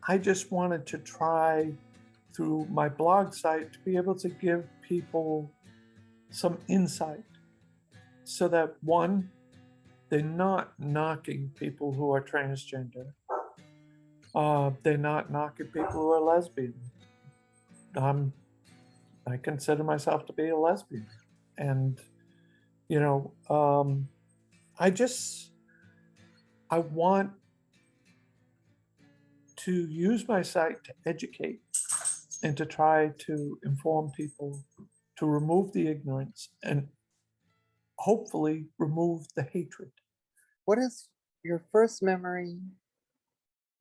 I just wanted to try through my blog site to be able to give people some insight so that one, they're not knocking people who are transgender. They're not knocking people who are lesbian. I consider myself to be a lesbian. And, you know, I want to use my site to educate and to try to inform people, to remove the ignorance and hopefully remove the hatred. What is your first memory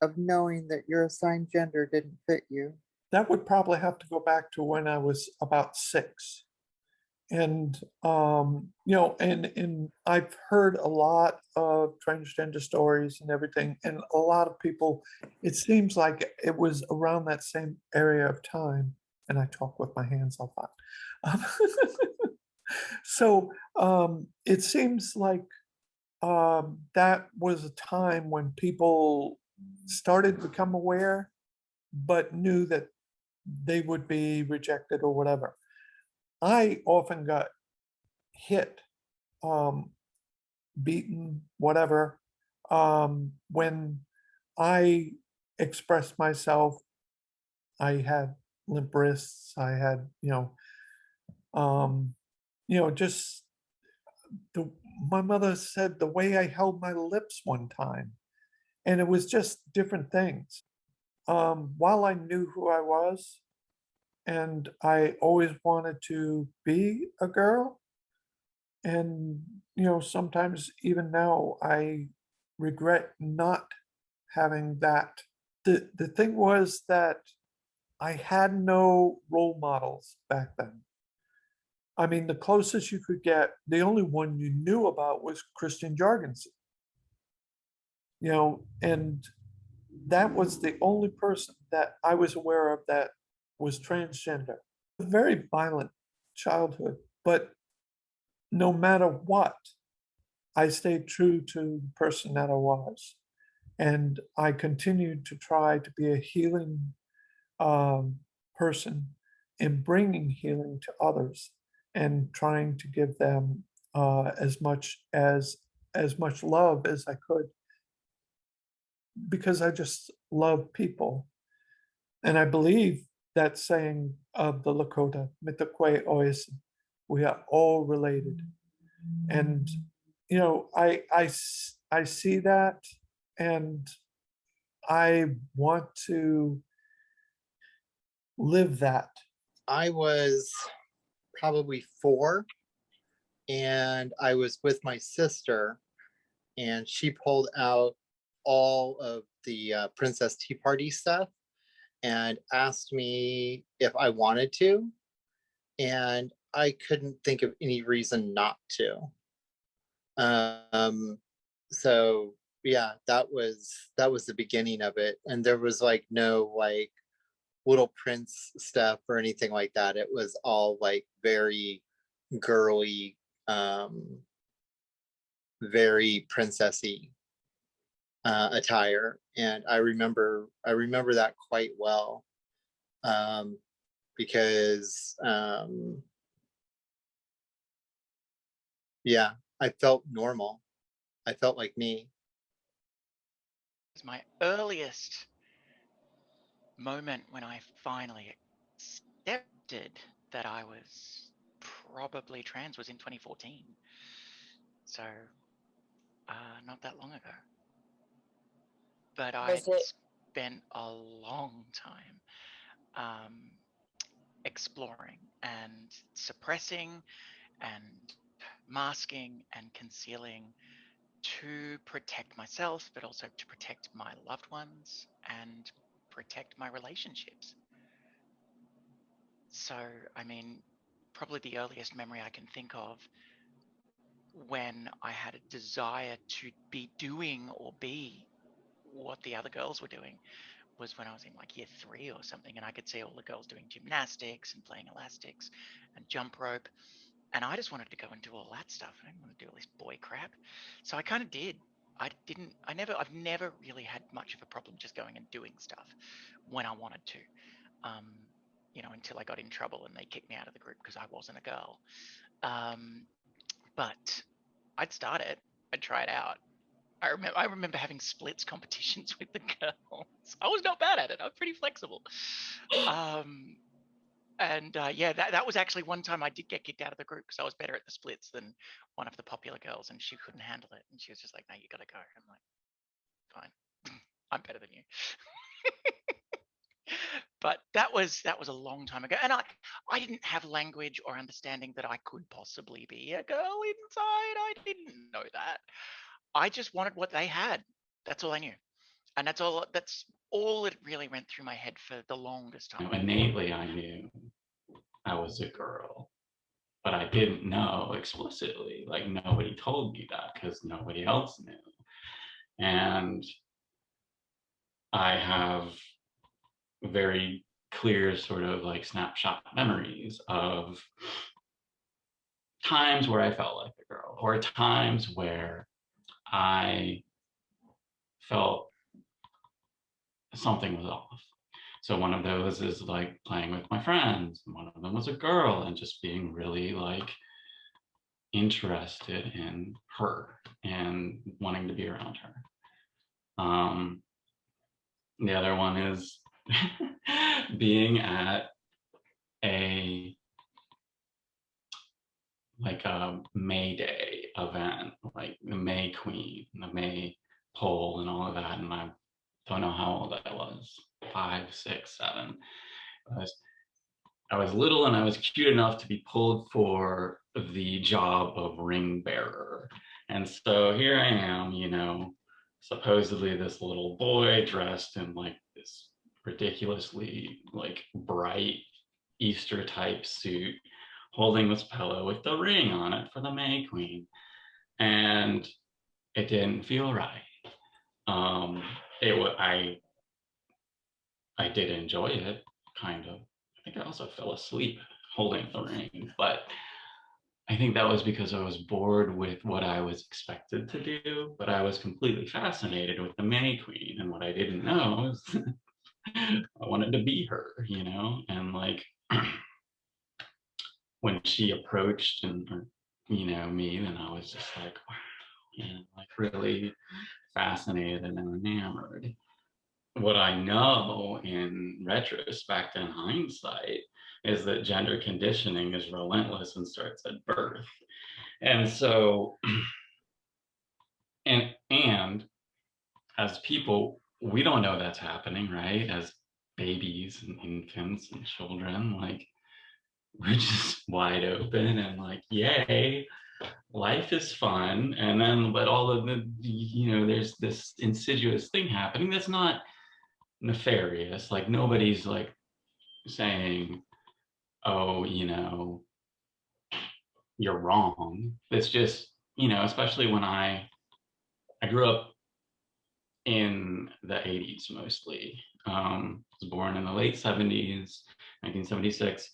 of knowing that your assigned gender didn't fit you? That would probably have to go back to when I was about 6. And, and I've heard a lot of transgender stories and everything, and a lot of people, it seems like it was around that same area of time, and I talk with my hands a lot. Um, So, it seems like, that was a time when people started to become aware, but knew that they would be rejected or whatever. I often got hit, um, beaten, whatever, when I expressed myself. I had limp wrists. I had, just the my mother said the way I held my lips one time, and it was just different things. While I knew who I was, and I always wanted to be a girl, and sometimes even now I regret not having that. The thing was that I had no role models back then. I mean, the closest you could get, the only one you knew about was Christian Jorgensen, and that was the only person that I was aware of that was transgender. A very violent childhood, but no matter what, I stayed true to the person that I was. And I continued to try to be a healing person in bringing healing to others and trying to give them as much love as I could because I just love people. And I believe that saying of the Lakota, "Mitakwei Oisin," we are all related. And I see that, and I want to live that. I was probably 4, and I was with my sister, and she pulled out all of the Princess Tea Party stuff and asked me if I wanted to, and I couldn't think of any reason not to. So yeah, that was the beginning of it, and there was like no like Little Prince stuff or anything like that. It was all like very girly, very princessy attire, and I remember that quite well, because yeah, I felt normal. I felt like me. My earliest moment when I finally accepted that I was probably trans was in 2014. So not that long ago. But I spent a long time exploring and suppressing and masking and concealing to protect myself, but also to protect my loved ones and protect my relationships. So, I mean, probably the earliest memory I can think of when I had a desire to be doing or be what the other girls were doing was when I was in like year 3 or something, and I could see all the girls doing gymnastics and playing elastics and jump rope. And I just wanted to go and do all that stuff. I didn't want to do all this boy crap. So I kind of did. I've never really had much of a problem just going and doing stuff when I wanted to. Until I got in trouble and they kicked me out of the group because I wasn't a girl. But I'd start it, I'd try it out. I remember having splits competitions with the girls. I was not bad at it. I'm pretty flexible. Yeah, that was actually one time I did get kicked out of the group because I was better at the splits than one of the popular girls, and she couldn't handle it. And she was just like, "No, you gotta go." I'm like, "Fine, I'm better than you." But that was a long time ago, and I didn't have language or understanding that I could possibly be a girl inside. I didn't know that. I just wanted what they had. That's all I knew, and that's all that really went through my head for the longest time. Innately, I knew I was a girl, but I didn't know explicitly. Like, nobody told me that because nobody else knew. And I have very clear sort of like snapshot memories of times where I felt like a girl, or times where I felt something was off. So one of those is like playing with my friends. One of them was a girl, and just being really like interested in her and wanting to be around her. The other one is being at a May Day event, like the May Queen, the May pole and all of that. And I don't know how old I was, 5, 6, 7. I was little and I was cute enough to be pulled for the job of ring bearer. And so here I am, supposedly this little boy dressed in like this ridiculously like bright Easter type suit, holding this pillow with the ring on it for the May Queen. And it didn't feel right. I did enjoy it, kind of. I think I also fell asleep holding the ring, but I think that was because I was bored with what I was expected to do, but I was completely fascinated with the May Queen. And what I didn't know is I wanted to be her, and like when she approached me, then I was just like, wow, like really fascinated and enamored. What I know in retrospect and hindsight is that gender conditioning is relentless and starts at birth. And so, and as people, we don't know that's happening, right? As babies and infants and children, like we're just wide open and like, yay, life is fun. And then, but all of the, there's this insidious thing happening that's not nefarious. Like nobody's like saying, oh, you're wrong. It's just, especially when I grew up in the 80s mostly. Was born in the late 70s, 1976.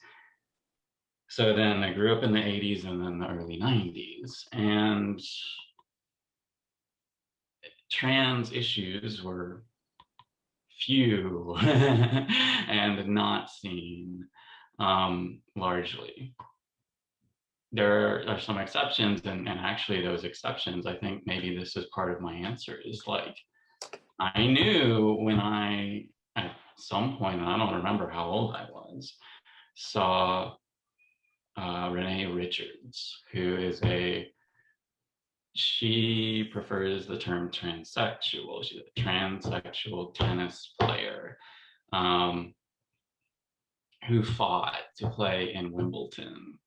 So then I grew up in the 80s and then the early 90s. And trans issues were few and not seen, largely. There are some exceptions, and actually those exceptions, I think maybe this is part of my answer, is like, I knew when I, at some point, and I don't remember how old I was, saw Renee Richards, who is she prefers the term transsexual. She's a transsexual tennis player who fought to play in Wimbledon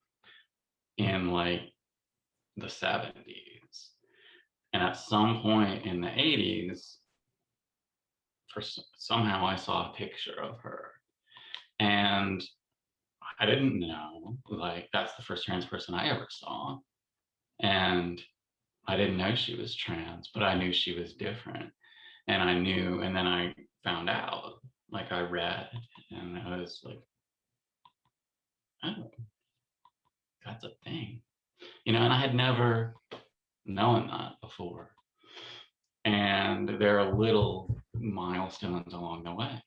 in like the 70s. And at some point in the 80s, somehow I saw a picture of her. And I didn't know, like, that's the first trans person I ever saw. And I didn't know she was trans, but I knew she was different. And I knew, and then I found out, like I read, and I was like, oh, that's a thing. And I had never known that before. And there are little milestones along the way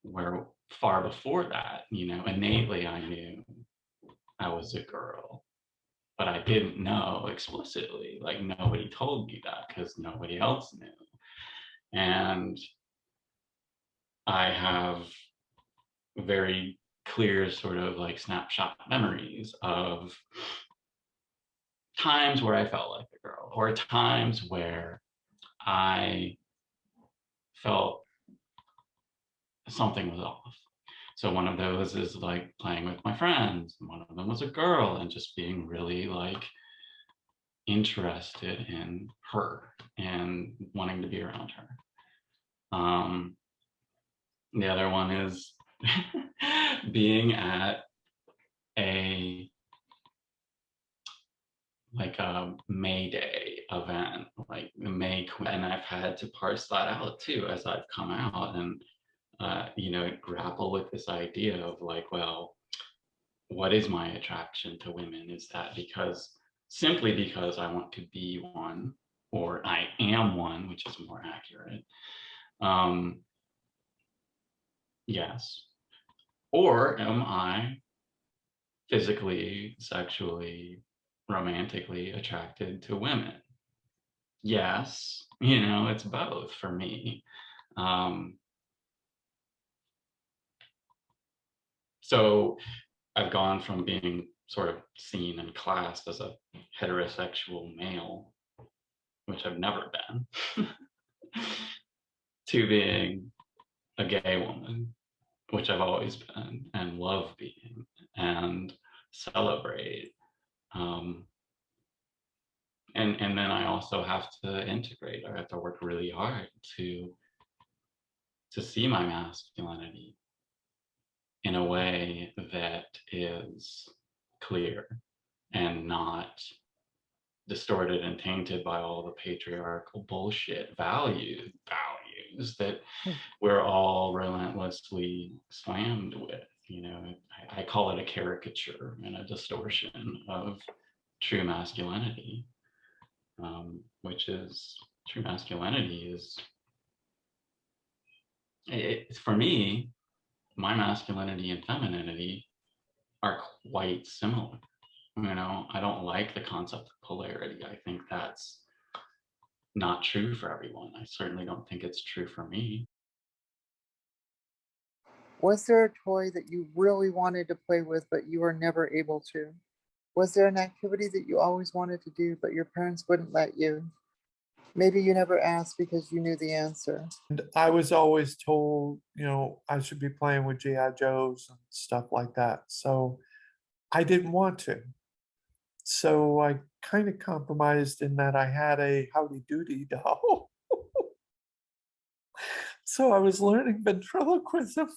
where far before that, innately I knew I was a girl, but I didn't know explicitly. Like nobody told me that because nobody else knew. And I have very clear sort of like snapshot memories of times where I felt like a girl or times where I felt something was off. So one of those is like playing with my friends. One of them was a girl and just being really like interested in her and wanting to be around her. The other one is being at a May Day event, like the May Queen, and I've had to parse that out too as I've come out and grapple with this idea of like, well, what is my attraction to women? Is that simply because I want to be one, or I am one, which is more accurate? Yes. Or am I physically, sexually, romantically attracted to women? Yes, it's both for me. So I've gone from being sort of seen and classed as a heterosexual male, which I've never been, to being a gay woman, which I've always been and love being and celebrate. And then I also have to integrate. I have to work really hard to see my masculinity in a way that is clear and not distorted and tainted by all the patriarchal bullshit values that we're all relentlessly slammed with. I call it a caricature and a distortion of true masculinity, which is true masculinity is, for me, my masculinity and femininity are quite similar. I don't like the concept of polarity. I think that's not true for everyone. I certainly don't think it's true for me. Was there a toy that you really wanted to play with, but you were never able to? Was there an activity that you always wanted to do, but your parents wouldn't let you? Maybe you never asked because you knew the answer. And I was always told, I should be playing with GI Joes and stuff like that. So I didn't want to. So I kind of compromised in that I had a Howdy Doody doll. So I was learning ventriloquism.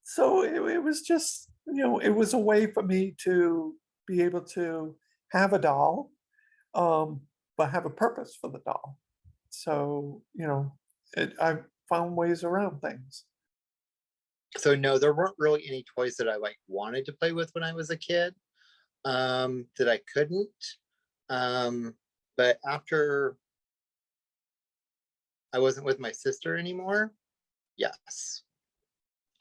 So it was just, it was a way for me to be able to have a doll, but have a purpose for the doll. So, I found ways around things. So no, there weren't really any toys that I like wanted to play with when I was a kid, that I couldn't. But after I wasn't with my sister anymore, yes.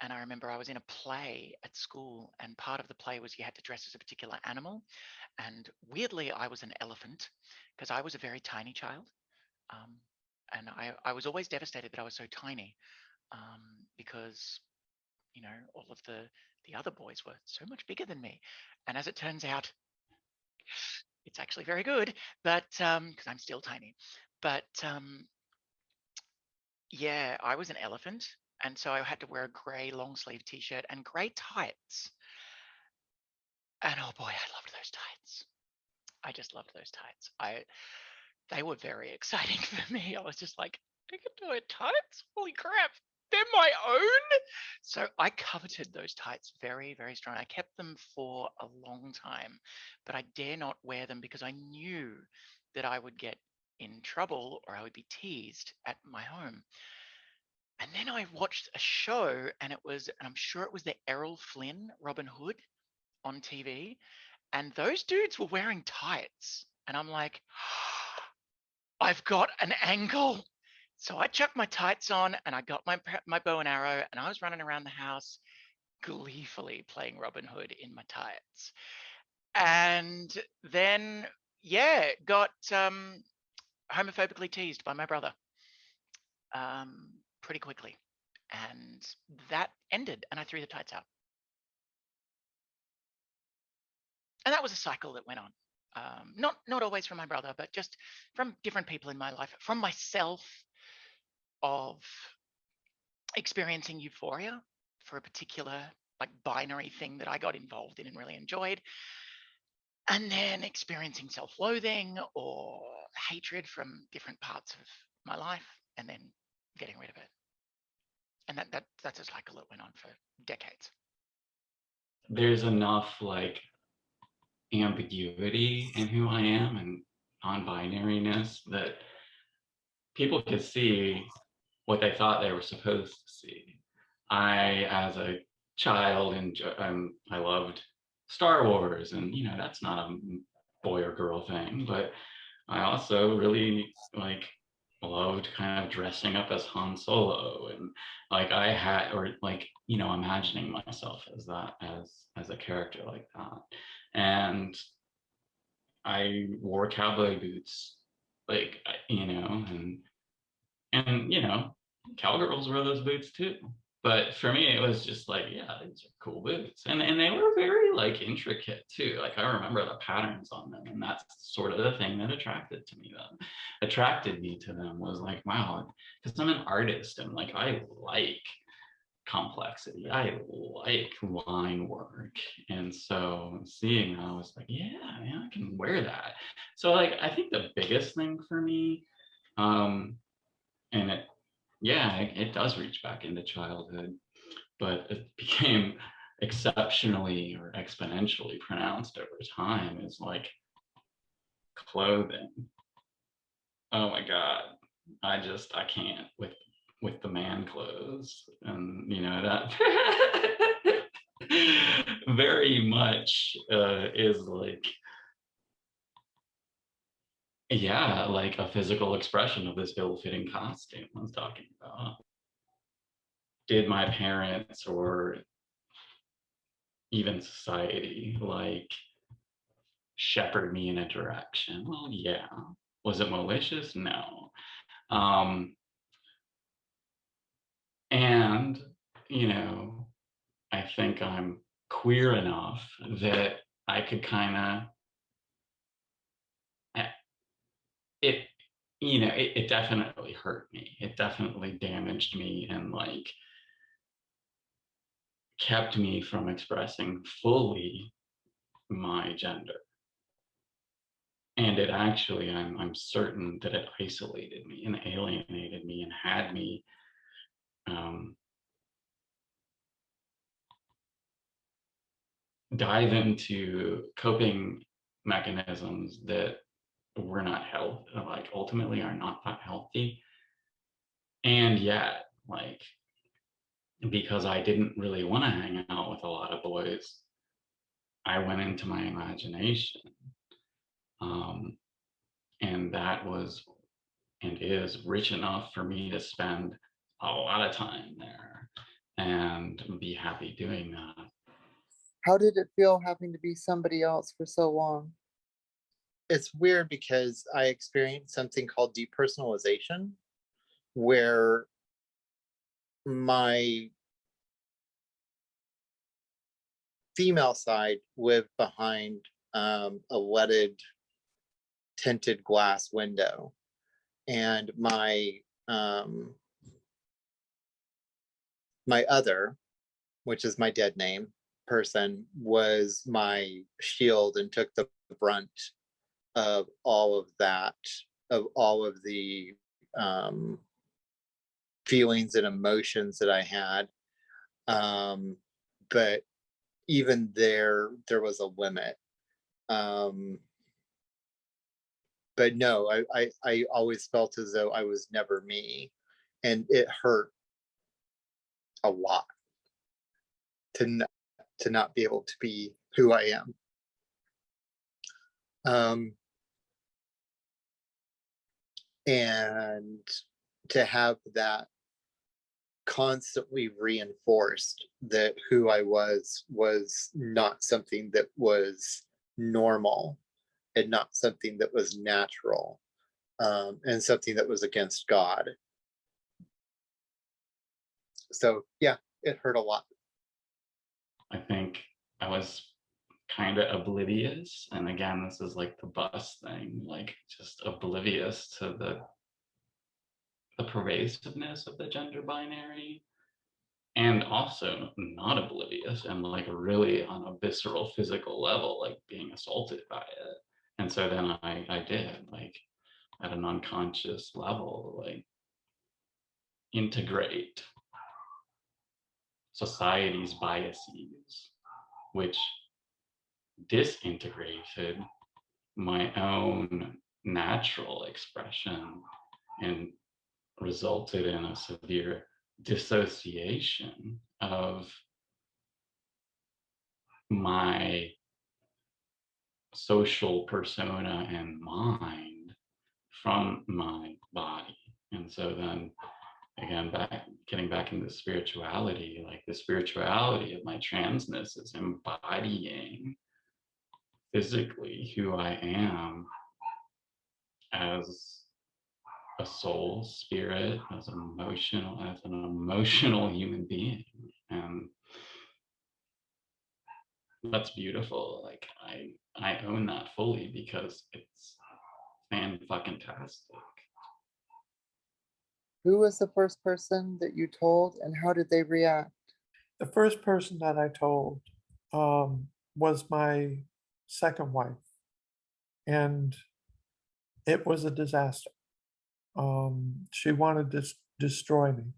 And I remember I was in a play at school, and part of the play was you had to dress as a particular animal. And weirdly, I was an elephant because I was a very tiny child. Um, and I was always devastated that I was so tiny, because, all of the other boys were so much bigger than me. And as it turns out, it's actually very good, but because I'm still tiny. But yeah, I was an elephant. And so I had to wear a grey long sleeve t-shirt and grey tights. And oh boy, I loved those tights. I just loved those tights. They were very exciting for me. I was just like, I can do it tights? Holy crap, they're my own. So I coveted those tights very, very strong. I kept them for a long time, but I dare not wear them because I knew that I would get in trouble or I would be teased at my home. And then I watched a show, and I'm sure it was the Errol Flynn Robin Hood on TV, and those dudes were wearing tights. And I'm like, I've got an angle. So I chucked my tights on and I got my bow and arrow and I was running around the house gleefully playing Robin Hood in my tights. And then, yeah, got homophobically teased by my brother pretty quickly. And that ended and I threw the tights out. And that was a cycle that went on. Not always from my brother, but just from different people in my life, from myself, of experiencing euphoria for a particular like binary thing that I got involved in and really enjoyed, and then experiencing self-loathing or hatred from different parts of my life, and then getting rid of it. And that's a cycle that went on for decades. There's enough like ambiguity in who I am and non-binariness that people could see what they thought they were supposed to see. I, as a child, I loved Star Wars, and you know that's not a boy or girl thing. But I also really like loved kind of dressing up as Han Solo, and like I had, or like you know, imagining myself as that, as a character like that, and I wore cowboy boots, like you know, and you know, cowgirls wear those boots too. But for me, it was just like, yeah, these are cool boots, and they were very like intricate too. Like I remember the patterns on them, and that's sort of the thing that attracted me to them was like, wow, because I'm an artist and like I like complexity. I like line work. And so seeing that, I was like, yeah, man, I can wear that. So like I think the biggest thing for me, and it does reach back into childhood, but it became exceptionally or exponentially pronounced over time is like clothing. Oh my God. I can't with the man clothes, and you know that very much is like, yeah, like a physical expression of this ill-fitting costume I was talking about. Did my parents or even society like shepherd me in a direction? Well, yeah. Was it malicious? No. And you know, I think I'm queer enough that I could kind of, it, you know, it definitely hurt me. It definitely damaged me and like kept me from expressing fully my gender. And it actually, I'm certain that it isolated me and alienated me and had me dive into coping mechanisms that were not healthy, like ultimately are not that healthy. And yet, like, because I didn't really want to hang out with a lot of boys, I went into my imagination. And that was and is rich enough for me to spend a lot of time there and be happy doing that. How did it feel having to be somebody else for so long? It's weird because I experienced something called depersonalization, where my female side lived behind a leaded tinted glass window, and my other, which is my dead name person, was my shield and took the brunt of all of that, of all of the feelings and emotions that I had. But even there was a limit. But no, I always felt as though I was never me, and it hurt a lot to not be able to be who I am. And to have that constantly reinforced, that who I was not something that was normal and not something that was natural, and something that was against God. So yeah, it hurt a lot. I think I was kind of oblivious. And again, this is like the bus thing, like just oblivious to the pervasiveness of the gender binary, and also not oblivious and like really on a visceral physical level, like being assaulted by it. And so then I did, like, at an unconscious level, like, integrate society's biases, which disintegrated my own natural expression and resulted in a severe dissociation of my social persona and mind from my body. And so then again, getting back into spirituality, like the spirituality of my transness is embodying physically who I am as a soul, spirit, as an emotional human being. And that's beautiful. Like I own that fully because it's fan-fucking-tastic. Who was the first person that you told and how did they react? The first person that I told was my second wife, and it was a disaster. She wanted to destroy me,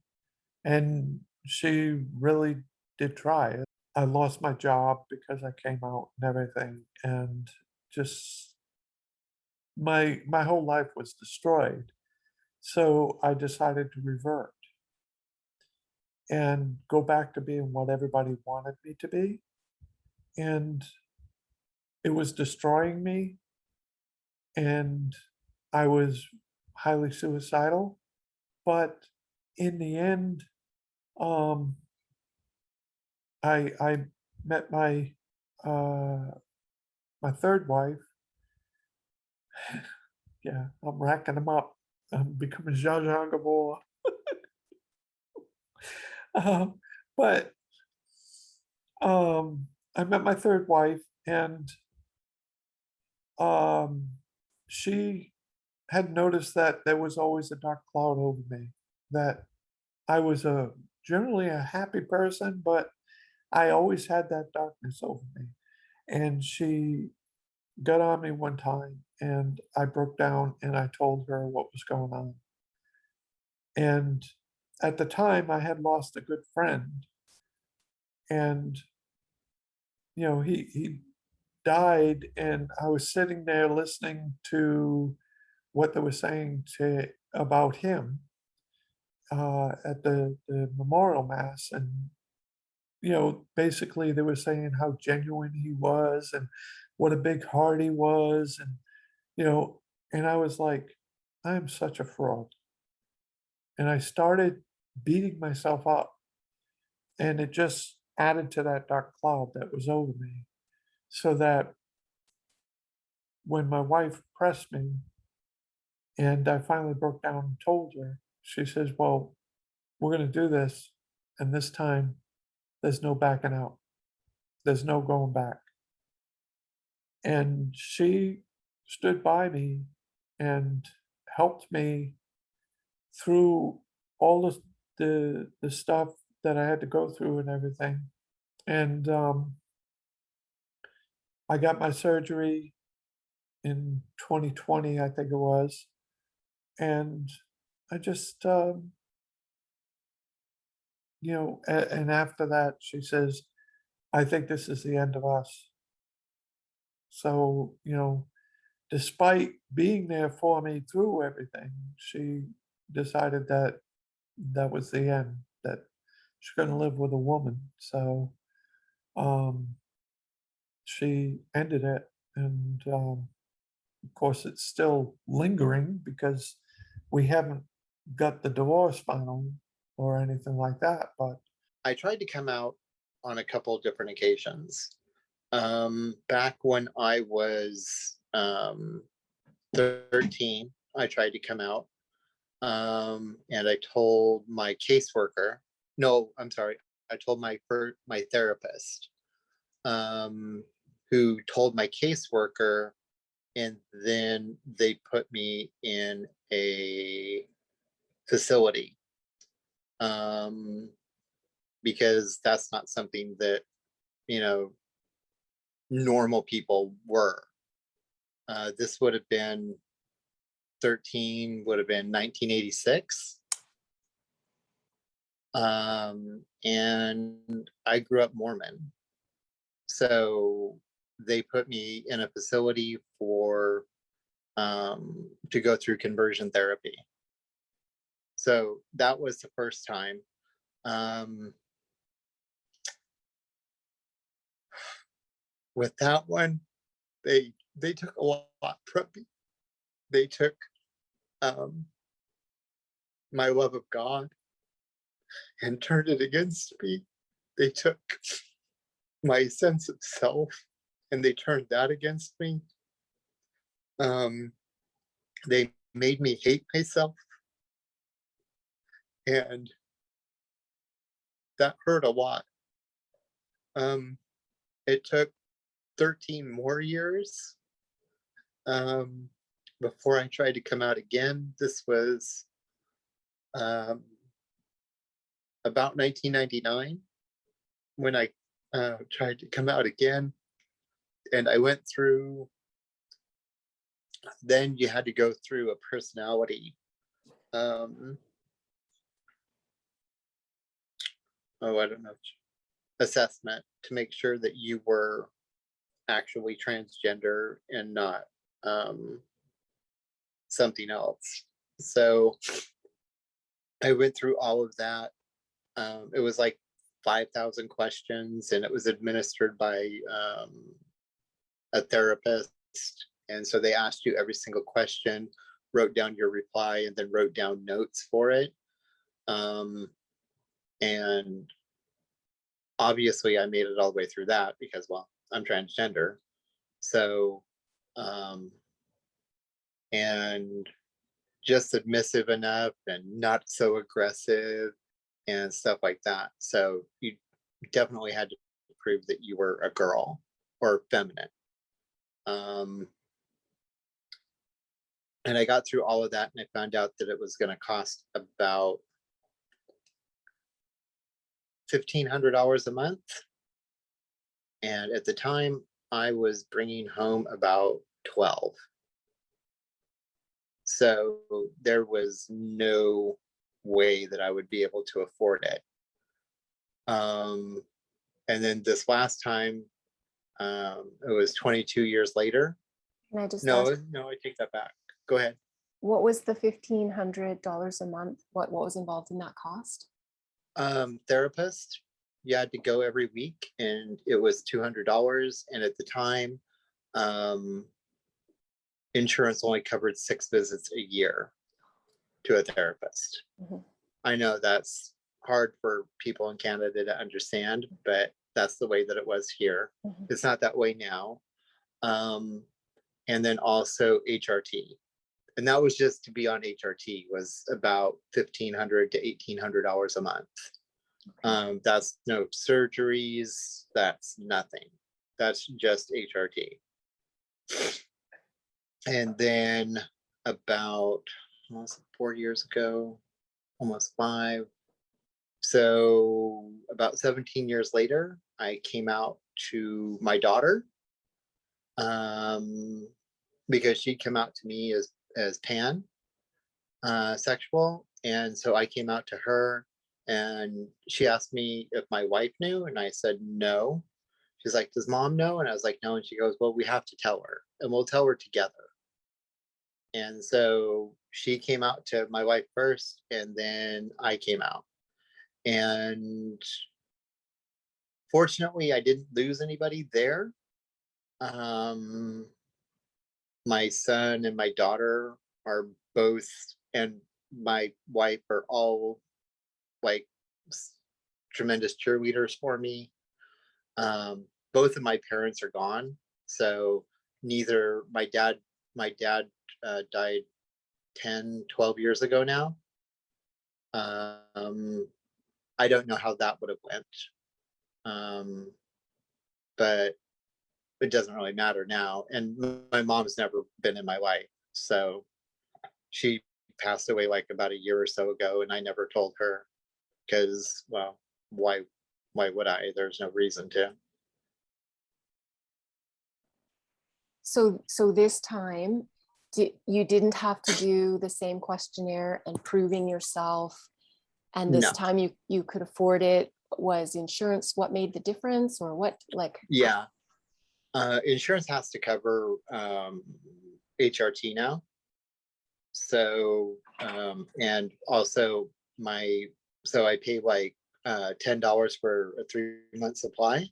and she really did try. I lost my job because I came out and everything, and just my whole life was destroyed. So I decided to revert and go back to being what everybody wanted me to be. And it was destroying me, and I was highly suicidal. But in the end, um, I met uh, my third wife. Yeah, I'm racking them up. I'm becoming Zsa Zsa Gabor. Um, but I met my third wife, and um, she had noticed that there was always a dark cloud over me. That I was generally a happy person, but I always had that darkness over me. And she got on me one time, and I broke down and I told her what was going on. And at the time, I had lost a good friend, and he died, and I was sitting there listening to what they were saying about him at the memorial mass, and basically they were saying how genuine he was and what a big heart he was, and you know, and I was like, I am such a fraud, and I started beating myself up, and it just added to that dark cloud that was over me, so that when my wife pressed me and I finally broke down and told her, she says, well, we're going to do this. And this time, there's no backing out, there's no going back. And she stood by me and helped me through all the stuff that I had to go through and everything. And I got my surgery in 2020, I think it was. And I just, and after that, she says, I think this is the end of us. So, despite being there for me through everything, she decided that that was the end, that she's going to live with a woman. So, um, she ended it. And of course, it's still lingering because we haven't got the divorce final or anything like that, but I tried to come out on a couple of different occasions. Back when I was 13, I tried to come out. And I told my caseworker, no, I'm sorry, I told my therapist, who told my caseworker, and then they put me in a facility, because that's not something that, you know, normal people were. This would have been 13, would have been 1986. And I grew up Mormon. So they put me in a facility for to go through conversion therapy. So that was the first time. With that one, they took a lot from me. They took my love of God and turned it against me. They took my sense of self and they turned that against me. They made me hate myself, and that hurt a lot. It took 13 more years before I tried to come out again. This was about 1999 when I tried to come out again. And I went through, then you had to go through a personality assessment to make sure that you were actually transgender and not something else. So I went through all of that. It was like 5,000 questions, and it was administered by a therapist. And so they asked you every single question, wrote down your reply, and then wrote down notes for it. And obviously I made it all the way through that because, well, I'm transgender. So, and just submissive enough and not so aggressive and stuff like that. So you definitely had to prove that you were a girl or feminine. And I got through all of that, and I found out that it was going to cost about $1,500 a month. And at the time, I was bringing home about 12. So there was no way that I would be able to afford it. And then this last time, it was 22 years later. Can I just No, ask, no, I take that back. Go ahead. what was the $1,500 a month? What was involved in that cost? Therapist, you had to go every week, and it was $200. And at the time, insurance only covered 6 visits a year to a therapist. Mhm. I know that's hard for people in Canada to understand, but that's the way that it was here. Mhm. It's not that way now. And then also HRT. And that was just to be on HRT was about $1,500 to $1,800 a month. That's no surgeries, that's nothing. That's just HRT. And then about 4 years ago, almost 5. So about 17 years later, I came out to my daughter, because she came out to me as pan sexual. And so I came out to her, and she asked me if my wife knew, and I said no. She's like, does mom know? And I was like, no. And she goes, well, we have to tell her, and we'll tell her together. And so she came out to my wife first, and then I came out. And fortunately, I didn't lose anybody there. My son and my daughter are both, and my wife are all like tremendous cheerleaders for me. Both of my parents are gone, so neither my dad died 10, 12 years ago now. I don't know how that would have went. But it doesn't really matter now. And my mom's never been in my life. So she passed away like about a year or so ago, and I never told her because, well, why would I? There's no reason to. So this time, you didn't have to do the same questionnaire and proving yourself, and this No. time you could afford it. Was insurance what made the difference, or what? Like, Yeah. Insurance has to cover HRT now. So, and also so I pay like $10 for a 3-month supply.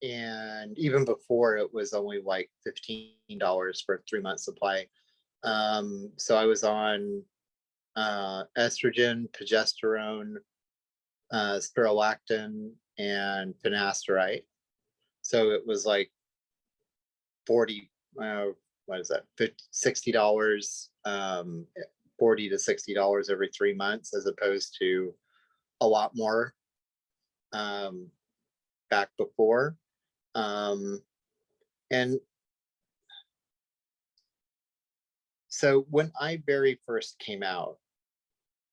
And even before, it was only like $15 for a 3-month supply. So I was on estrogen, progesterone, spirulactin, and finasteride. So it was like 40, what is that, $60, $40 to $60 every 3 months, as opposed to a lot more back before. And so when I very first came out,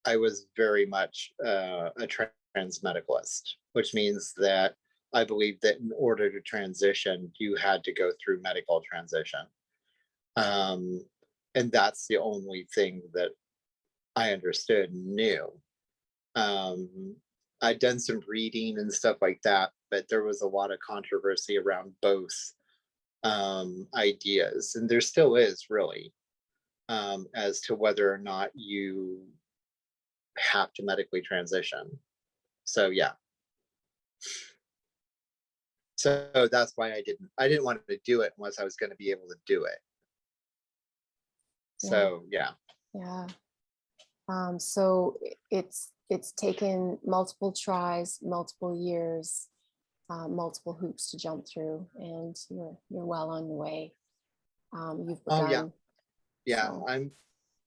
I was very much a trans medicalist, which means that I believe that in order to transition, you had to go through medical transition. And that's the only thing that I understood and knew. I'd done some reading and stuff like that, but there was a lot of controversy around both ideas, and there still is really, as to whether or not you have to medically transition. So yeah. So that's why I didn't want to do it unless I was going to be able to do it. So yeah. yeah. So it's taken multiple tries, multiple years, multiple hoops to jump through, and you're well on your way. You've begun. Oh yeah. Yeah. So,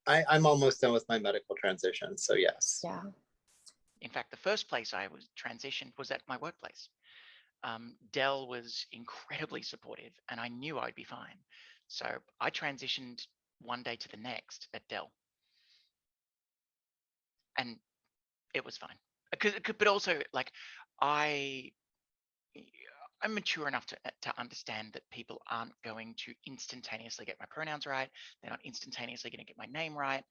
I'm almost done with my medical transition. So yes. yeah. In fact, the first place I was transitioned was at my workplace. Dell was incredibly supportive, and I knew I'd be fine. So I transitioned one day to the next at Dell, and it was fine. But also, like, I'm mature enough to understand that people aren't going to instantaneously get my pronouns right. They're not instantaneously going to get my name right.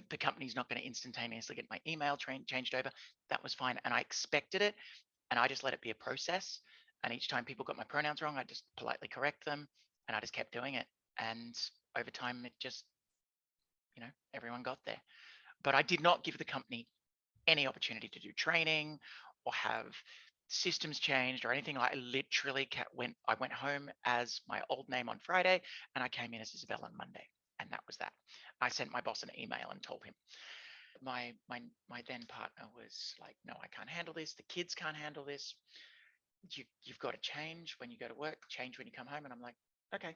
The company's not going to instantaneously get my email changed over. That was fine, and I expected it, and I just let it be a process. And each time people got my pronouns wrong, I just politely correct them, and I just kept doing it. And over time, it just, everyone got there. But I did not give the company any opportunity to do training or have systems changed or anything. I literally I went home as my old name on Friday, and I came in as Isabel on Monday, and that was that. I sent my boss an email and told him. My then partner was like, no, I can't handle this. The kids can't handle this. You've got to change when you go to work, change when you come home. And I'm like, okay.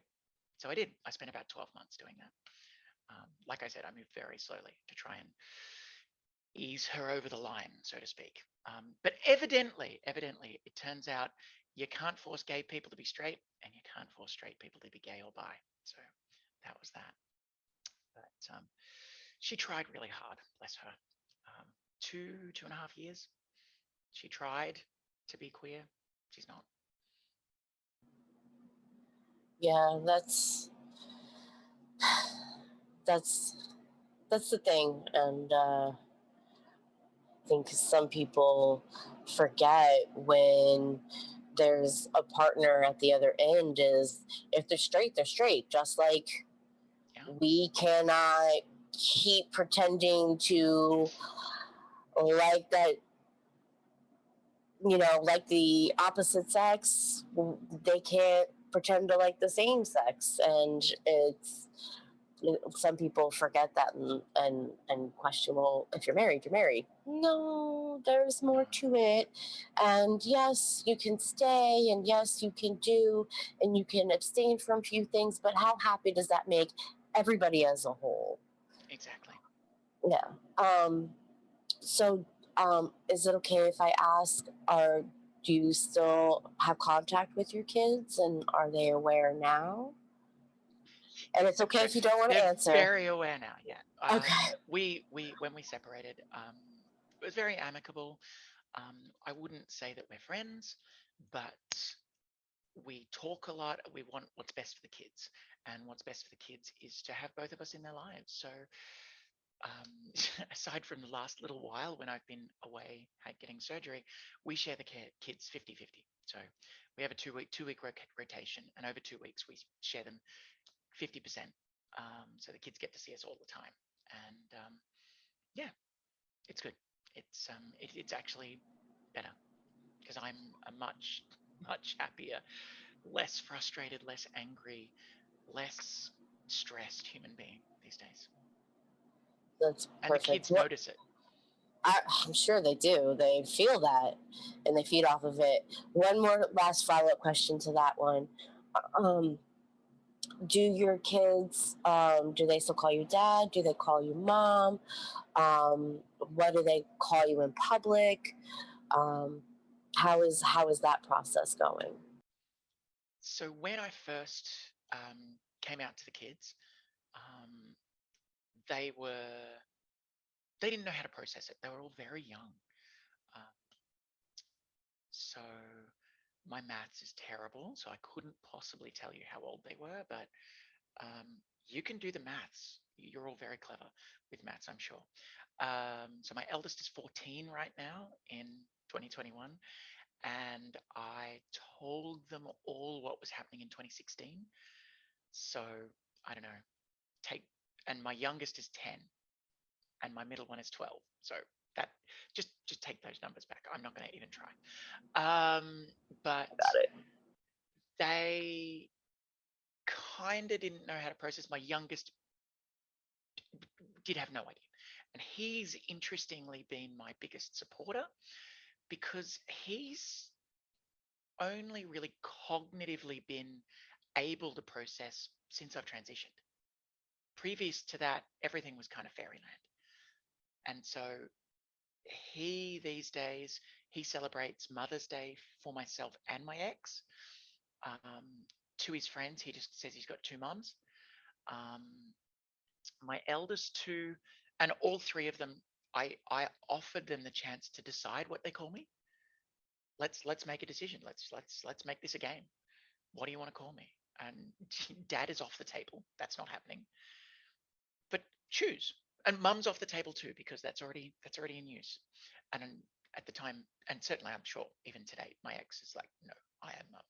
So I did. I spent about 12 months doing that. Like I said, I moved very slowly to try and ease her over the line, so to speak. But evidently, it turns out you can't force gay people to be straight, and you can't force straight people to be gay or bi. So that was that. But she tried really hard, bless her. 2.5 years. She tried to be queer. She's not. Yeah, that's the thing, and I think some people forget when there's a partner at the other end is if they're straight, they're straight. Just like we cannot keep pretending to like that, like the opposite sex, they can't pretend to like the same sex. And it's some people forget that and question, well, if you're married, you're married. No, there's more to it. And yes, you can stay, and yes, you can do, and you can abstain from a few things, but how happy does that make everybody as a whole? Exactly. Yeah. So is it okay if I ask, do you still have contact with your kids, and are they aware now? And it's okay if you don't want to They're answer. very aware now. Yeah. Okay. We when we separated, it was very amicable. I wouldn't say that we're friends, but we talk a lot. We want what's best for the kids, and what's best for the kids is to have both of us in their lives. So, aside from the last little while when I've been away getting surgery, we share the kids 50-50. So we have a two week rotation, and over 2 weeks we share them 50%. So the kids get to see us all the time, and yeah, it's good. It's actually better because I'm a much happier, less frustrated, less angry, less stressed human being these days. That's And the perfect. kids notice it. I'm sure they do. They feel that and they feed off of it. One more last follow up question to that one. Do your kids, do they still call you dad? Do they call you mom? What do they call you in public? How is that process going? So when I first came out to the kids, um, they didn't know how to process it. They were all very young. Um, so my maths is terrible, so I couldn't possibly tell you how old they were, but you can do the maths. You're all very clever with maths, I'm sure. So my eldest is 14 right now in 2021, and I told them all what was happening in 2016. So I don't know, and my youngest is 10, and my middle one is 12. So that just take those numbers back. I'm not going to even try. But Got it. they kind of didn't know how to process. My youngest did have no idea. And he's interestingly been my biggest supporter because he's only really cognitively been able to process since I've transitioned. Previous to that, everything was kind of fairyland. And so these days, he celebrates Mother's Day for myself and my ex. To his friends, he just says he's got two mums. Um, my eldest two, and all three of them, I offered them the chance to decide what they call me. Let's make a decision. Let's make this a game. What do you want to call me? And dad is off the table. That's not happening. But choose. And mum's off the table too, because that's already in use. And at the time, and certainly I'm sure even today, my ex is like, no, I am mum.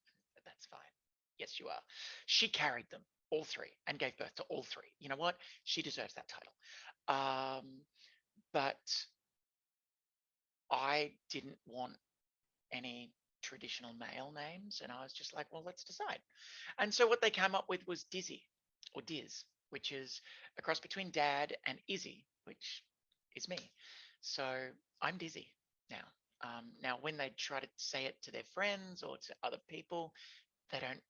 That's fine. Yes, you are. She carried them, all three, and gave birth to all three. You know what? She deserves that title. But I didn't want any traditional male names, and I was just like, well, let's decide. And so what they came up with was Dizzy, or Diz, which is a cross between Dad and Izzy, which is me. So I'm Dizzy now. Now, when they try to say it to their friends or to other people, they don't.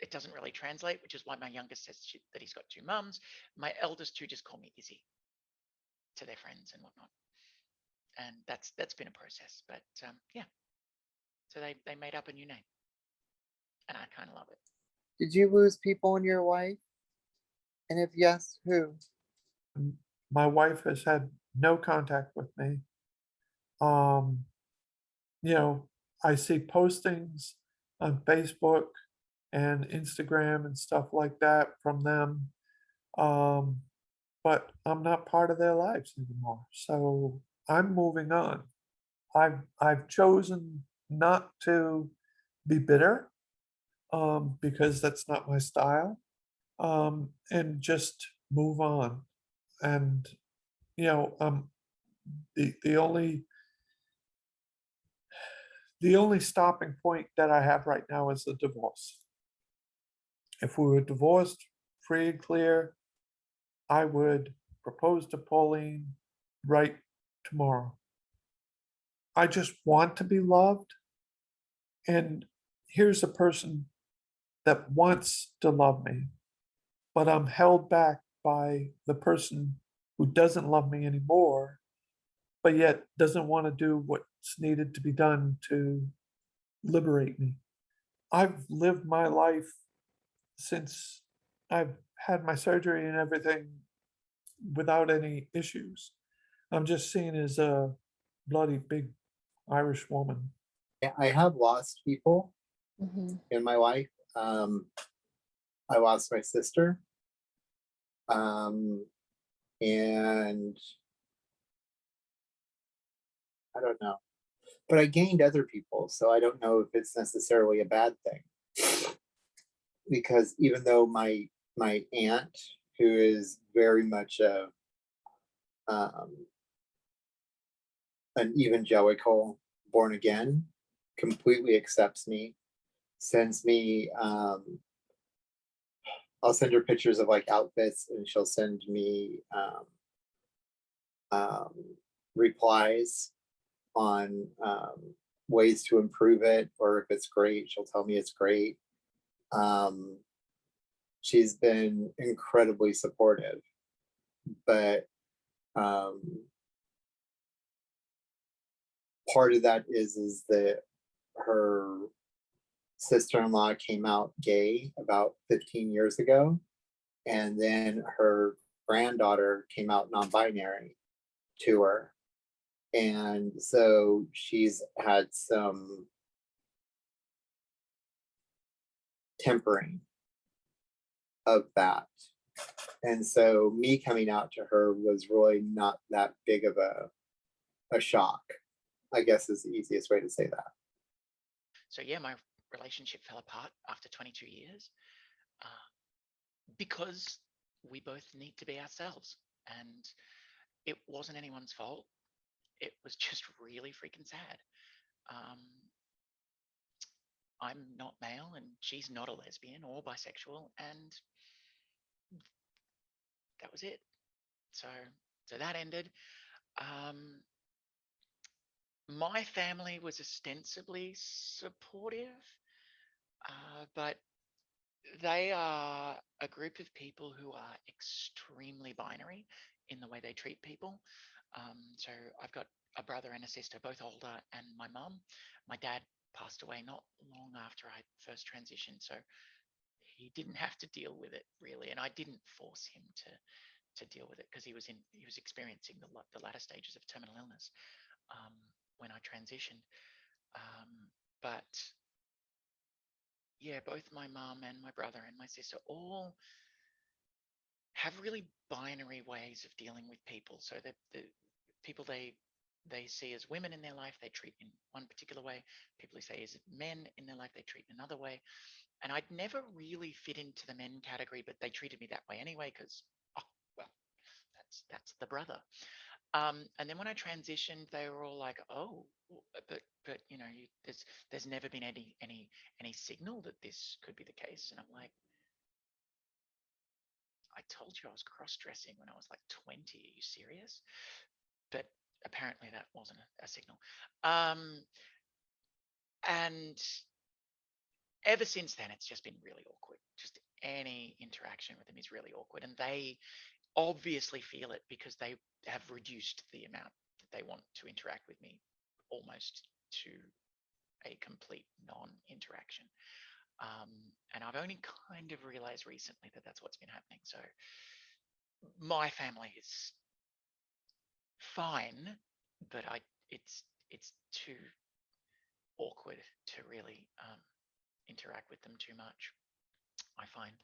It doesn't really translate, which is why my youngest says that he's got two mums. My eldest two just call me Izzy to their friends and whatnot, and that's been a process. But yeah, so they made up a new name, and I kind of love it. Did you lose people in your life? And if yes, who? My wife has had no contact with me. Um, you know, I see postings on Facebook and Instagram and stuff like that from them. Um, but I'm not part of their lives anymore. So I'm moving on. I've chosen not to be bitter, because that's not my style, and just move on. And you know, the only stopping point that I have right now is the divorce. If we were divorced, free and clear, I would propose to Pauline right tomorrow. I just want to be loved. And here's a person that wants to love me, but I'm held back by the person who doesn't love me anymore, but yet doesn't want to do what's needed to be done to liberate me. I've lived my life since I've had my surgery and everything without any issues. I'm just seen as a bloody big Irish woman. I have lost people Mhm. in my life. I lost my sister. And I don't know. But I gained other people, so I don't know if it's necessarily a bad thing. Because even though my aunt, who is very much um, an evangelical, born again, completely accepts me, sends me. I'll send her pictures of like outfits, and she'll send me um, replies on ways to improve it, or if it's great, she'll tell me it's great. Um, she's been incredibly supportive, but um, part of that is that her sister-in-law came out gay about 15 years ago, and then her granddaughter came out non-binary to her, and so she's had some tempering of that. And so me coming out to her was really not that big of a shock, I guess is the easiest way to say that. So yeah, my relationship fell apart after 22 years because we both need to be ourselves, and it wasn't anyone's fault. It was just really freaking sad. Um, I'm not male, and she's not a lesbian or bisexual, and that was it. So, so that ended. Um, my family was ostensibly supportive, but they are a group of people who are extremely binary in the way they treat people. So I've got a brother and a sister, both older, and my mum. My dad passed away not long after I first transitioned, so he didn't have to deal with it really, and I didn't force him to deal with it because he was experiencing the latter stages of terminal illness um, when I transitioned. But yeah, both my mum and my brother and my sister all have really binary ways of dealing with people. So the people they see as women in their life, they treat in one particular way. People who say as men in their life, they treat in another way. And I'd never really fit into the men category, but they treated me that way anyway because, oh, well, that's the brother. And then when I transitioned, they were all like, "Oh, but you know, there's never been any signal that this could be the case." And I'm like, "I told you I was cross-dressing when I was like 20. Are you serious?" But apparently that wasn't a signal. And ever since then, it's just been really awkward. Just any interaction with them is really awkward, and they obviously feel it because they have reduced the amount that they want to interact with me almost to a complete non-interaction. And I've only kind of realized recently that that's what's been happening. So my family is fine, but it's too awkward to really interact with them too much, I find,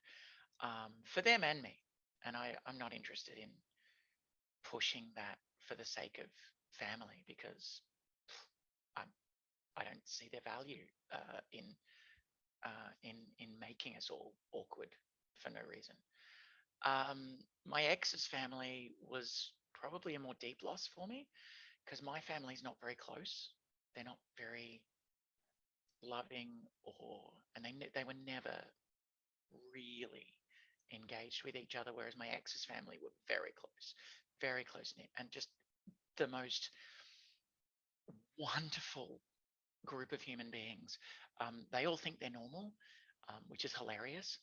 for them and me. And I'm not interested in pushing that for the sake of family because I'm, I don't see their value in making us all awkward for no reason. My ex's family was probably a more deep loss for me because my family's not very close. They're not very loving, and they were never really engaged with each other, whereas my ex's family were very close knit, and just the most wonderful group of human beings. They all think they're normal, which is hilarious.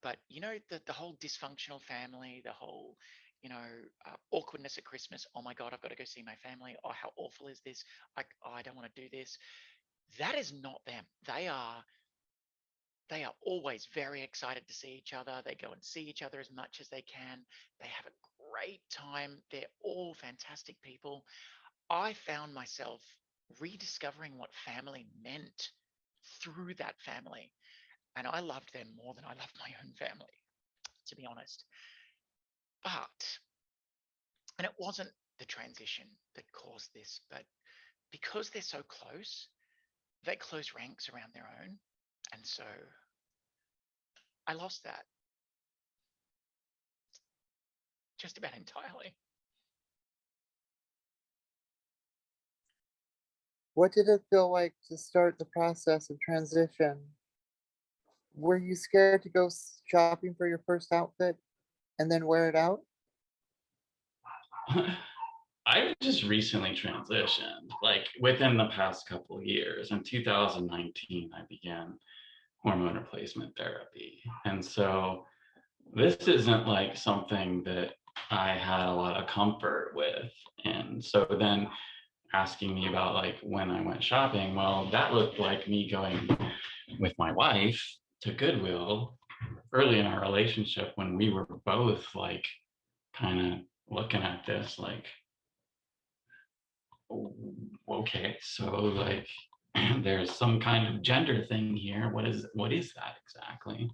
But you know, the whole dysfunctional family, the whole, you know, awkwardness at Christmas. Oh my God, I've got to go see my family. Oh, how awful is this? I don't want to do this. That is not them. They are always very excited to see each other. They go and see each other as much as they can. They have a great time. They're all fantastic people. I found myself rediscovering what family meant through that family. And I loved them more than I loved my own family, to be honest. But, and it wasn't the transition that caused this, but because they're so close, they close ranks around their own. And so I lost that just about entirely. What did it feel like to start the process of transition? Were you scared to go shopping for your first outfit and then wear it out? I've just recently transitioned, like within the past couple of years. In 2019, I began hormone replacement therapy. And so this isn't like something that I had a lot of comfort with. And so then asking me about like when I went shopping, well, that looked like me going with my wife to Goodwill early in our relationship when we were both like kind of looking at this like, okay, so like there's some kind of gender thing here. What is that exactly?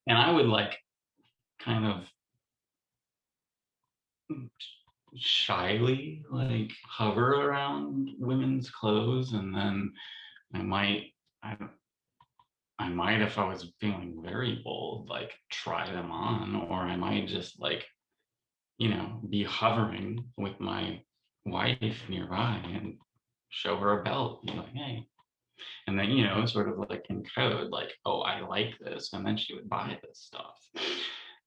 And I would like kind of shyly like hover around women's clothes, and then I might I, I might, if I was feeling very bold, like try them on, or I might just like, you know, be hovering with my wife nearby and show her a belt, and be like, hey. And then, you know, sort of like in code, like, oh, I like this. And then she would buy this stuff.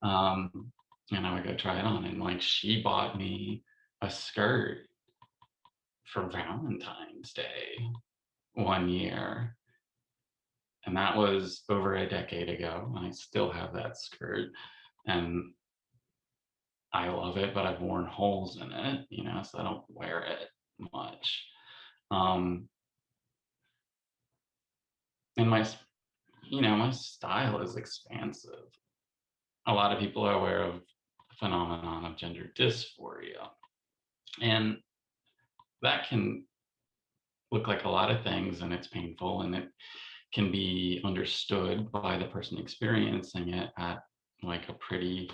And I would go try it on. And like, she bought me a skirt for Valentine's Day one year. And that was over a decade ago. And I still have that skirt. And I love it, but I've worn holes in it, you know, so I don't wear it much. And my, you know, my style is expansive. A lot of people are aware of the phenomenon of gender dysphoria. And that can look like a lot of things, and it's painful, and it can be understood by the person experiencing it at like a pretty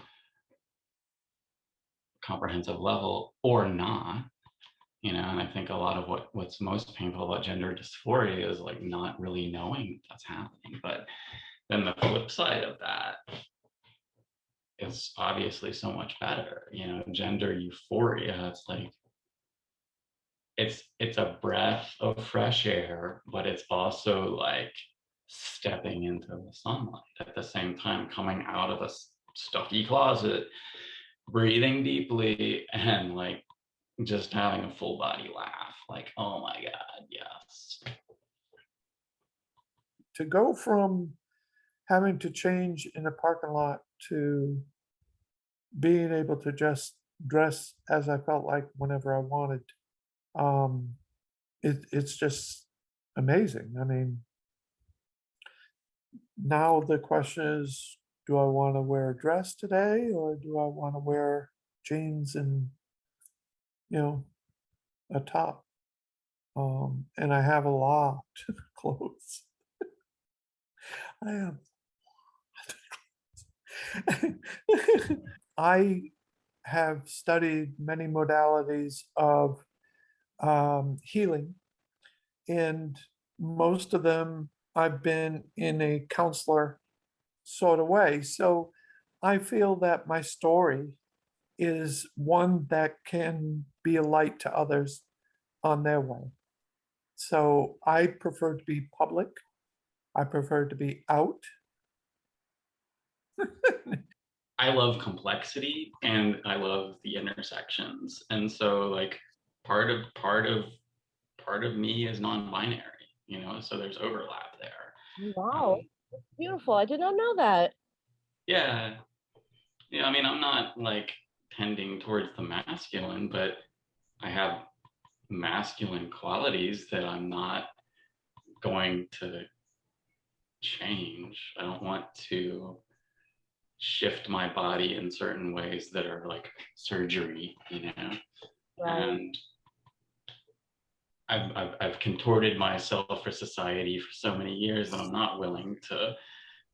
comprehensive level, or not. You know, and I think a lot of what's most painful about gender dysphoria is like not really knowing that's happening. But then the flip side of that is obviously so much better. You know, gender euphoria, it's like it's a breath of fresh air, but it's also like stepping into the sunlight at the same time, coming out of a stuffy closet, breathing deeply, and like just having a full body laugh, like, oh my God, yes. To go from having to change in a parking lot to being able to just dress as I felt like whenever I wanted, it's just amazing. I mean, now the question is, do I want to wear a dress today, or do I want to wear jeans and, you know, a top? And I have a lot of clothes. I have I have studied many modalities of healing, and most of them I've been in a counselor sort of way. So I feel that my story is one that can be a light to others on their way. So I prefer to be public. I prefer to be out. I love complexity and I love the intersections. And so like part of me is non-binary, you know, so there's overlap there. Wow, beautiful. I did not know that. Yeah. Yeah, I mean, I'm not like tending towards the masculine, but I have masculine qualities that I'm not going to change. I don't want to shift my body in certain ways that are like surgery, you know. Right. And I've contorted myself for society for so many years that I'm not willing to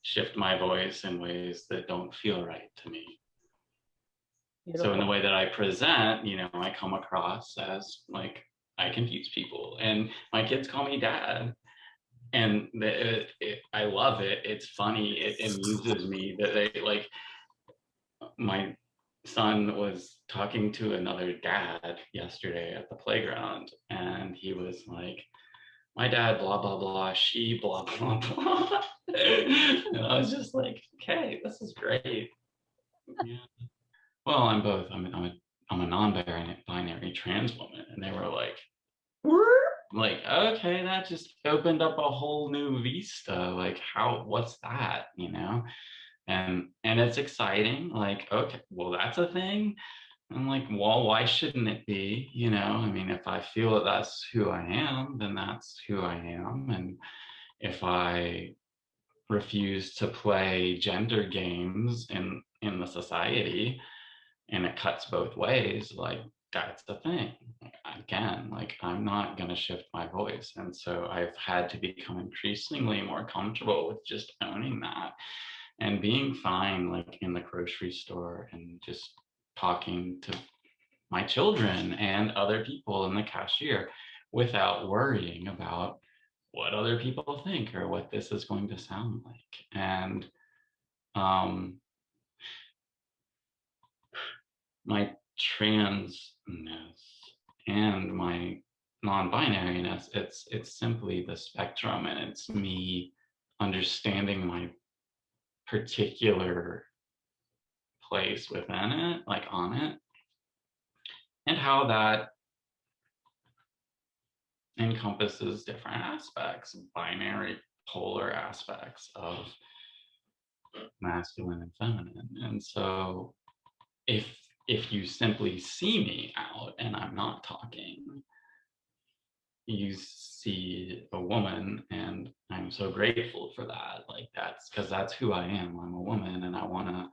shift my voice in ways that don't feel right to me. So in the way that I present, you know, I come across as like I confuse people, and my kids call me dad, and I love it. It's funny. It amuses me that they like. My son was talking to another dad yesterday at the playground, and he was like, my dad, blah, blah, blah, she, blah, blah, blah. And I was just like, okay, this is great. Yeah. Well, I'm both. I'm a non-binary trans woman. And they were like, okay, that just opened up a whole new vista. Like, what's that, you know? And it's exciting. Like, okay, well, that's a thing. I'm like, well, why shouldn't it be? You know, I mean, if I feel that that's who I am, then that's who I am. And if I refuse to play gender games in the society, and it cuts both ways, like that's the thing. Again, like I'm not going to shift my voice. And so I've had to become increasingly more comfortable with just owning that and being fine, like in the grocery store and just talking to my children and other people in the cashier without worrying about what other people think or what this is going to sound like. And my transness and my non-binariness, it's simply the spectrum, and it's me understanding my particular place within it, like on it, and how that encompasses different aspects, binary polar aspects of masculine and feminine. And so if you simply see me out and I'm not talking, you see a woman, and I'm so grateful for that. Like that's because that's who I am. I'm a woman and I want to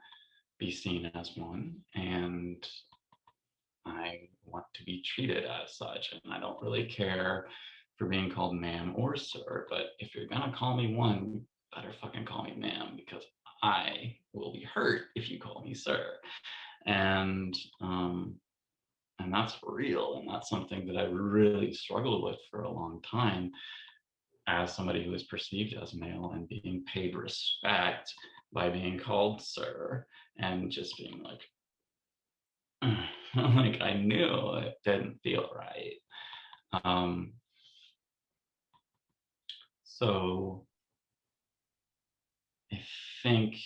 be seen as one, and I want to be treated as such. And I don't really care for being called ma'am or sir, but if you're gonna call me one, you better fucking call me ma'am, because I will be hurt if you call me sir. And that's real, and that's something that I really struggled with for a long time as somebody who is perceived as male and being paid respect by being called sir, and just being like like I knew it didn't feel right. So I think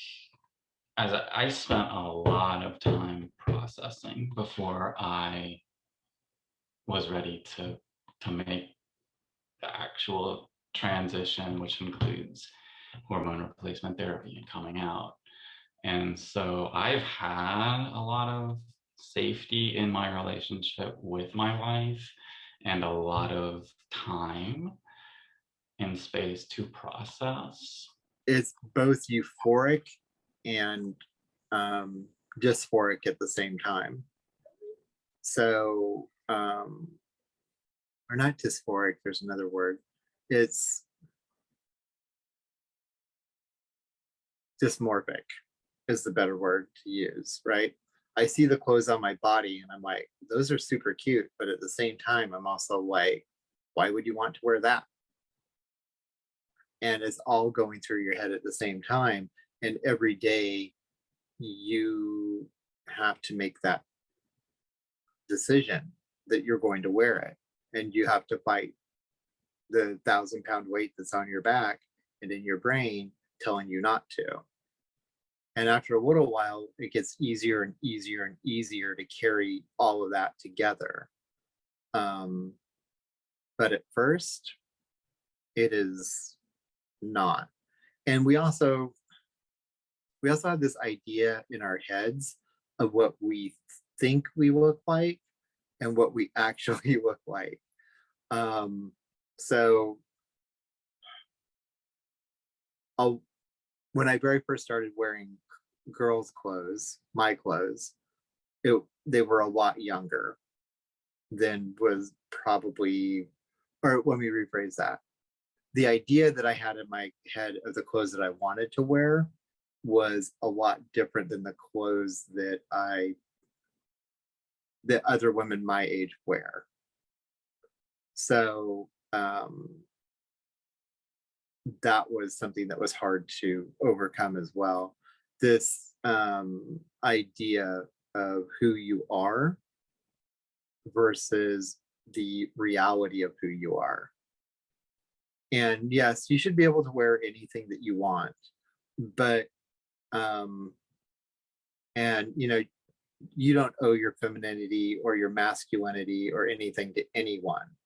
as I spent a lot of time processing before I was ready to make the actual transition, which includes hormone replacement therapy and coming out. And so I've had a lot of safety in my relationship with my wife and a lot of time and space to process. It's both euphoric and dysphoric at the same time. So, or not dysphoric, there's another word. It's dysmorphic is the better word to use, right? I see the clothes on my body and I'm like, those are super cute. But at the same time, I'm also like, why would you want to wear that? And it's all going through your head at the same time. And every day you have to make that decision that you're going to wear it. And you have to fight the 1,000-pound weight that's on your back and in your brain telling you not to. And after a little while, it gets easier and easier and easier to carry all of that together. But at first, it is not. And we also have this idea in our heads of what we think we look like and what we actually look like. So when I very first started wearing girls' clothes, my clothes, they were a lot younger than was probably, or let me rephrase that. The idea that I had in my head of the clothes that I wanted to wear was a lot different than the clothes that other women my age wear. So that was something that was hard to overcome as well. This idea of who you are versus the reality of who you are. And yes, you should be able to wear anything that you want, but and you don't owe your femininity or your masculinity or anything to anyone.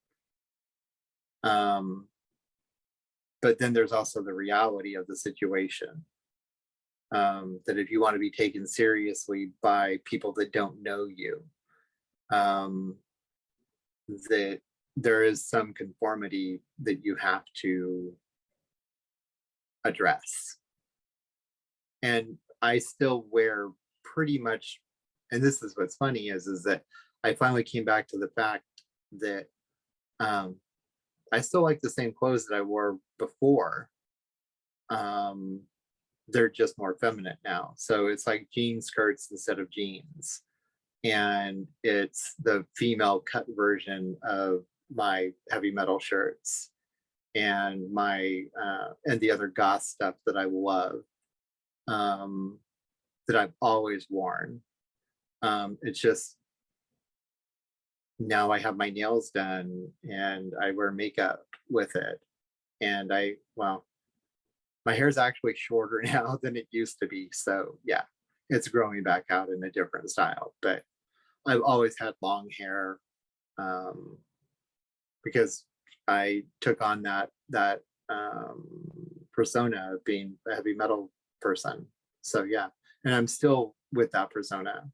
But then there's also the reality of the situation. That if you want to be taken seriously by people that don't know you, that there is some conformity that you have to address. And I still wear pretty much, and this is what's funny is that I finally came back to the fact that I still like the same clothes that I wore before. They're just more feminine now. So it's like jean skirts instead of jeans. And it's the female cut version of my heavy metal shirts and my and the other goth stuff that I love, that I've always worn. It's just now I have my nails done and I wear makeup with it. And my hair's actually shorter now than it used to be. So yeah, it's growing back out in a different style. But I've always had long hair, because I took on that persona of being a heavy metal person. So yeah, and I'm still with that persona.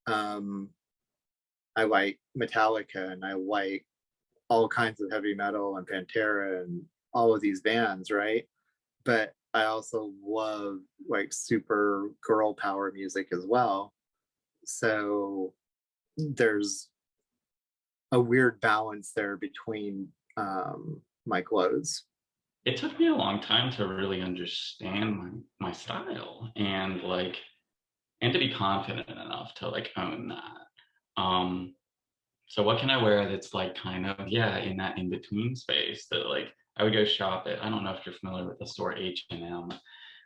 I like Metallica and I like all kinds of heavy metal and Pantera and all of these bands, right? But I also love like super girl power music as well. So there's a weird balance there between my clothes. It took me a long time to really understand my style and to be confident enough to own that. So what can I wear that's kind of in that in between space that I would go shop at. I don't know if you're familiar with the store H&M,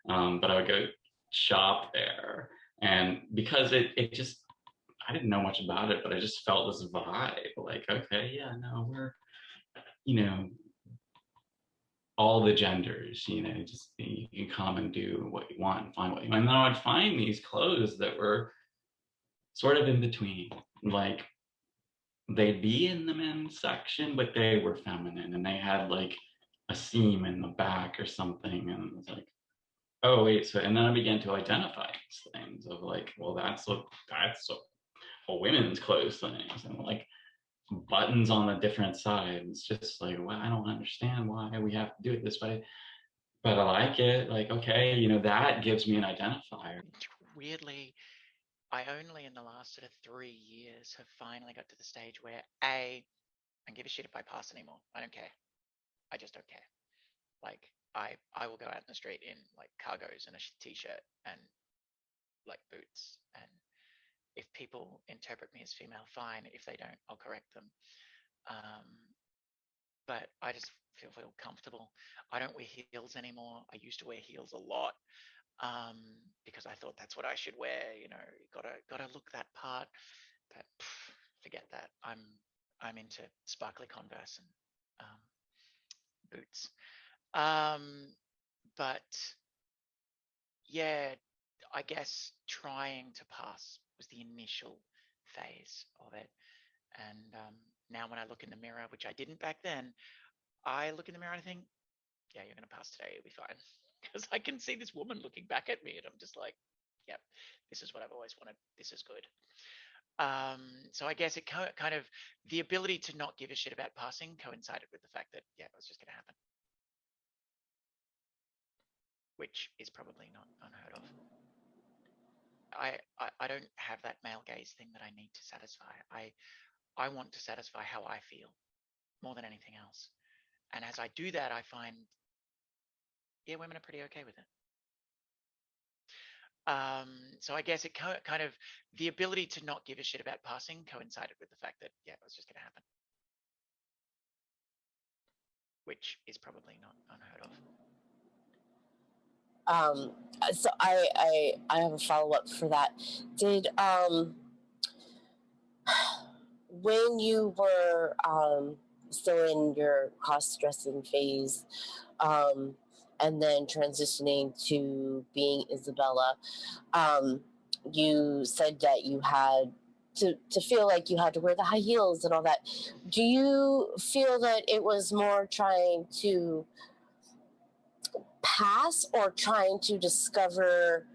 but I would go shop there, and because it just, I didn't know much about it, but I just felt this vibe okay, yeah, no, we're all the genders, just you can come and do what you want and find what you want. And then I would find these clothes that were sort of in between, they'd be in the men's section, but they were feminine and they had a seam in the back or something. And it was oh wait, so, and then I began to identify these things of well, that's a women's clothes things, and buttons on the different sides. Just well, I don't understand why we have to do it this way, but I like it. Okay, that gives me an identifier. Weirdly, I only in the last sort of 3 years have finally got to the stage where I don't give a shit if I pass anymore. I don't care. I just don't care. I will go out in the street in cargos and a t-shirt and boots, and if people interpret me as female, fine. If they don't, I'll correct them. But I just feel comfortable. I don't wear heels anymore. I used to wear heels a lot, because I thought that's what I should wear. Gotta look that part. But forget that. I'm into sparkly Converse and boots. But yeah, I guess trying to pass was the initial phase of it. And now when I look in the mirror, which I didn't back then, I look in the mirror and I think, yeah, you're going to pass today. You'll be fine. Because I can see this woman looking back at me and I'm just like, yep, this is what I've always wanted. This is good. So I guess it kind of, the ability to not give a shit about passing coincided with the fact that, yeah, it was just going to happen. Which is probably not unheard of. I don't have that male gaze thing that I need to satisfy. I want to satisfy how I feel more than anything else. And as I do that, I find, yeah, women are pretty okay with it. So I guess it kind of, the ability to not give a shit about passing coincided with the fact that, yeah, it was just going to happen. Which is probably not unheard of. So I have a follow-up for that. Did when you were still in your cross-dressing phase, and then transitioning to being Isabella, you said that you had to feel like you had to wear the high heels and all that. Do you feel that it was more trying to pass or trying to discover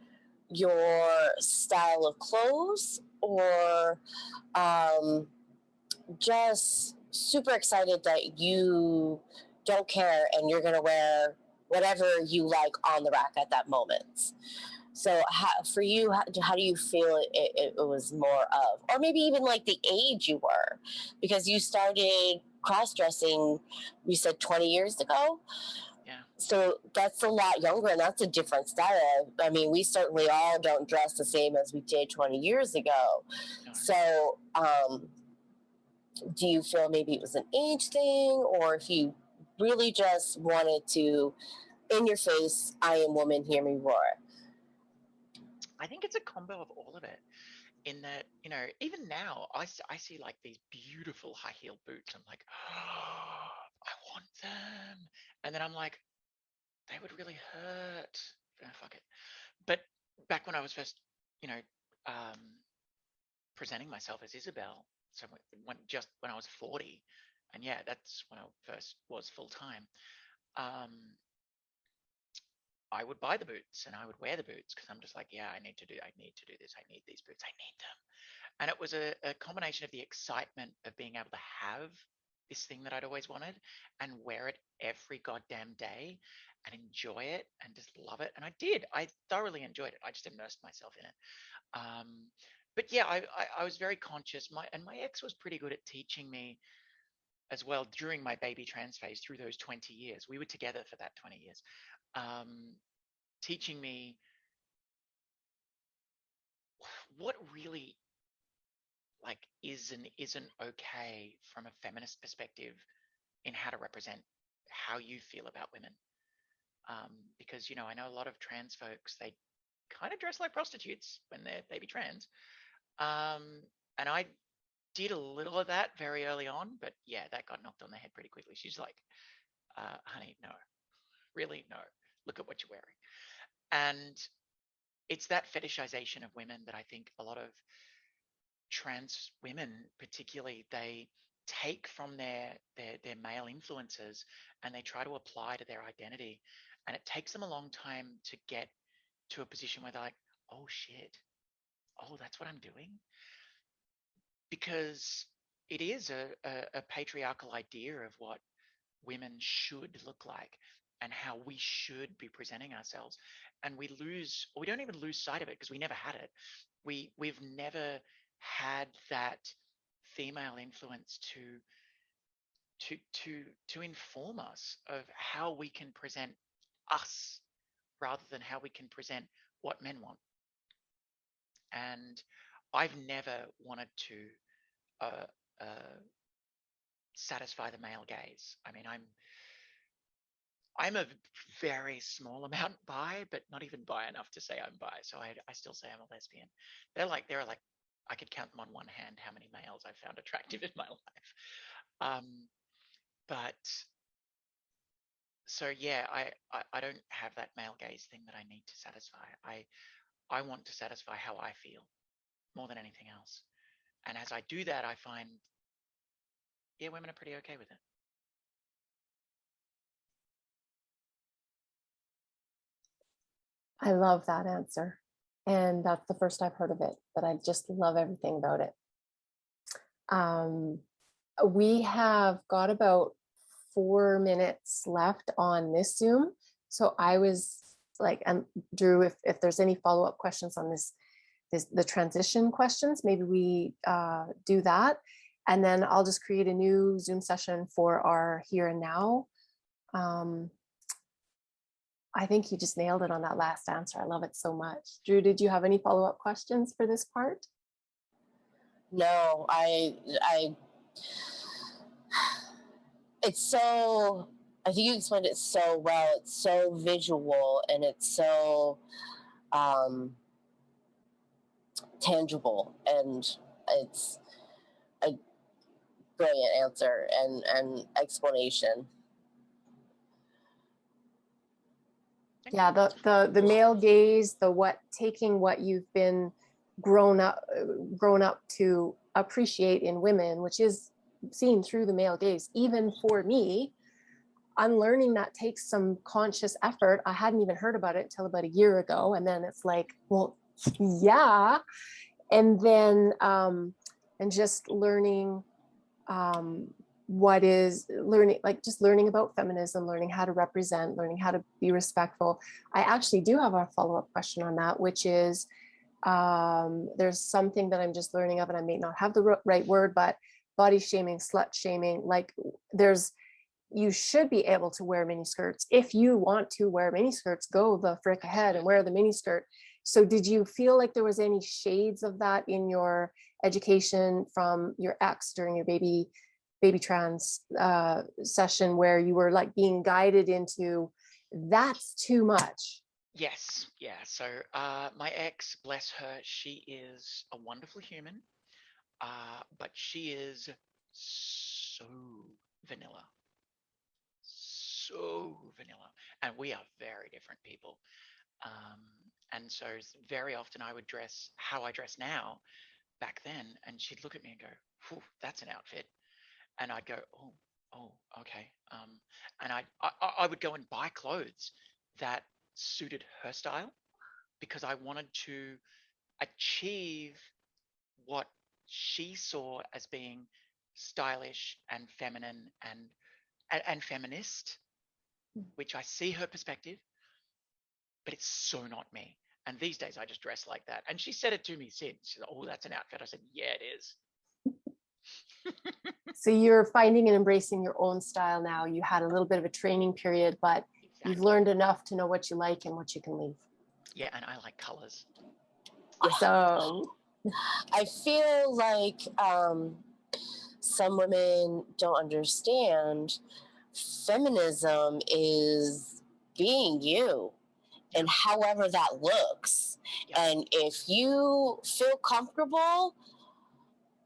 your style of clothes, or just super excited that you don't care and you're going to wear whatever you like on the rack at that moment? So for you, how do you feel it was more of, or maybe even like the age you were, because you started cross-dressing, you said 20 years ago. Yeah. So that's a lot younger, and that's a different style. I mean, we certainly all don't dress the same as we did 20 years ago. No. So do you feel maybe it was an age thing, or if you really just wanted to, in your face, I am woman, hear me roar? I think it's a combo of all of it. In that, you know, even now, I see like these beautiful high heel boots. I'm like, oh, I want them. And then I'm like, they would really hurt. Fuck it. But back when I was first, you know, um, presenting myself as Isabel, so when I was 40, and yeah, that's when I first was full time. I would buy the boots and I would wear the boots because I'm just like, yeah, I need to do this. I need these boots. I need them. And it was a combination of the excitement of being able to have this thing that I'd always wanted and wear it every goddamn day and enjoy it and just love it. And I did. I thoroughly enjoyed it. I just immersed myself in it. But yeah, I was very conscious. My ex was pretty good at teaching me as well during my baby trans phase through those 20 years. We were together for that 20 years. Teaching me what really like is and isn't okay from a feminist perspective in how to represent how you feel about women. Because, you know, I know a lot of trans folks, they kind of dress like prostitutes when they're baby trans. And I did a little of that very early on, but yeah, that got knocked on the head pretty quickly. She's like, honey, no, really, no, look at what you're wearing. And it's that fetishization of women that I think a lot of trans women particularly, they take from their male influences and they try to apply to their identity, and it takes them a long time to get to a position where they're like, oh shit, oh, that's what I'm doing. Because it is a patriarchal idea of what women should look like and how we should be presenting ourselves, and we don't even lose sight of it because we never had it. We've never had that female influence to inform us of how we can present us rather than how we can present what men want. And I've never wanted to uh, uh, satisfy the male gaze. I mean, I'm a very small amount bi, but not even bi enough to say I'm bi. So I still say I'm a lesbian. There are like, I could count them on one hand how many males I've found attractive in my life. But so yeah, I don't have that male gaze thing that I need to satisfy. I want to satisfy how I feel more than anything else. And as I do that, I find, yeah, women are pretty okay with it. I love that answer. And that's the first I've heard of it, but I just love everything about it. We have got about 4 minutes left on this Zoom. So I was like, Drew, if there's any follow-up questions on the transition questions, maybe we do that. And then I'll just create a new Zoom session for our here and now. I think you just nailed it on that last answer. I love it so much. Drew, did you have any follow-up questions for this part? No, it's so, I think you explained it so well. It's so visual and it's so tangible, and it's a brilliant answer and explanation. Yeah, the male gaze, taking what you've been grown up to appreciate in women, which is seen through the male gaze. Even for me, unlearning that takes some conscious effort. I hadn't even heard about it until about a year ago, and then it's like, well, yeah, and then and just learning learning about feminism, learning how to represent, learning how to be respectful. I actually do have a follow-up question on that, which is there's something that I'm just learning of, and I may not have the right word, but body shaming, slut shaming, like you should be able to wear mini skirts. If you want to wear mini skirts, go the frick ahead and wear the mini skirt. So did you feel like there was any shades of that in your education from your ex during your baby trans session, where you were like being guided into that's too much? Yes, yeah. So my ex, bless her, she is a wonderful human, but she is so vanilla. So vanilla. And we are very different people. And so very often I would dress how I dress now back then, and she'd look at me and go, "Whew, that's an outfit." And I'd go, oh, okay. And I would go and buy clothes that suited her style because I wanted to achieve what she saw as being stylish and feminine and feminist, which I see her perspective, but it's so not me. And these days I just dress like that. And she said it to me since. She said, "Oh, that's an outfit." I said, "Yeah, it is." So you're finding and embracing your own style now. You had a little bit of a training period, but you've Exactly. learned enough to know what you like and what you can leave. Yeah, and I like colors. Awesome. I feel like some women don't understand feminism is being you, and however that looks. Yeah. And if you feel comfortable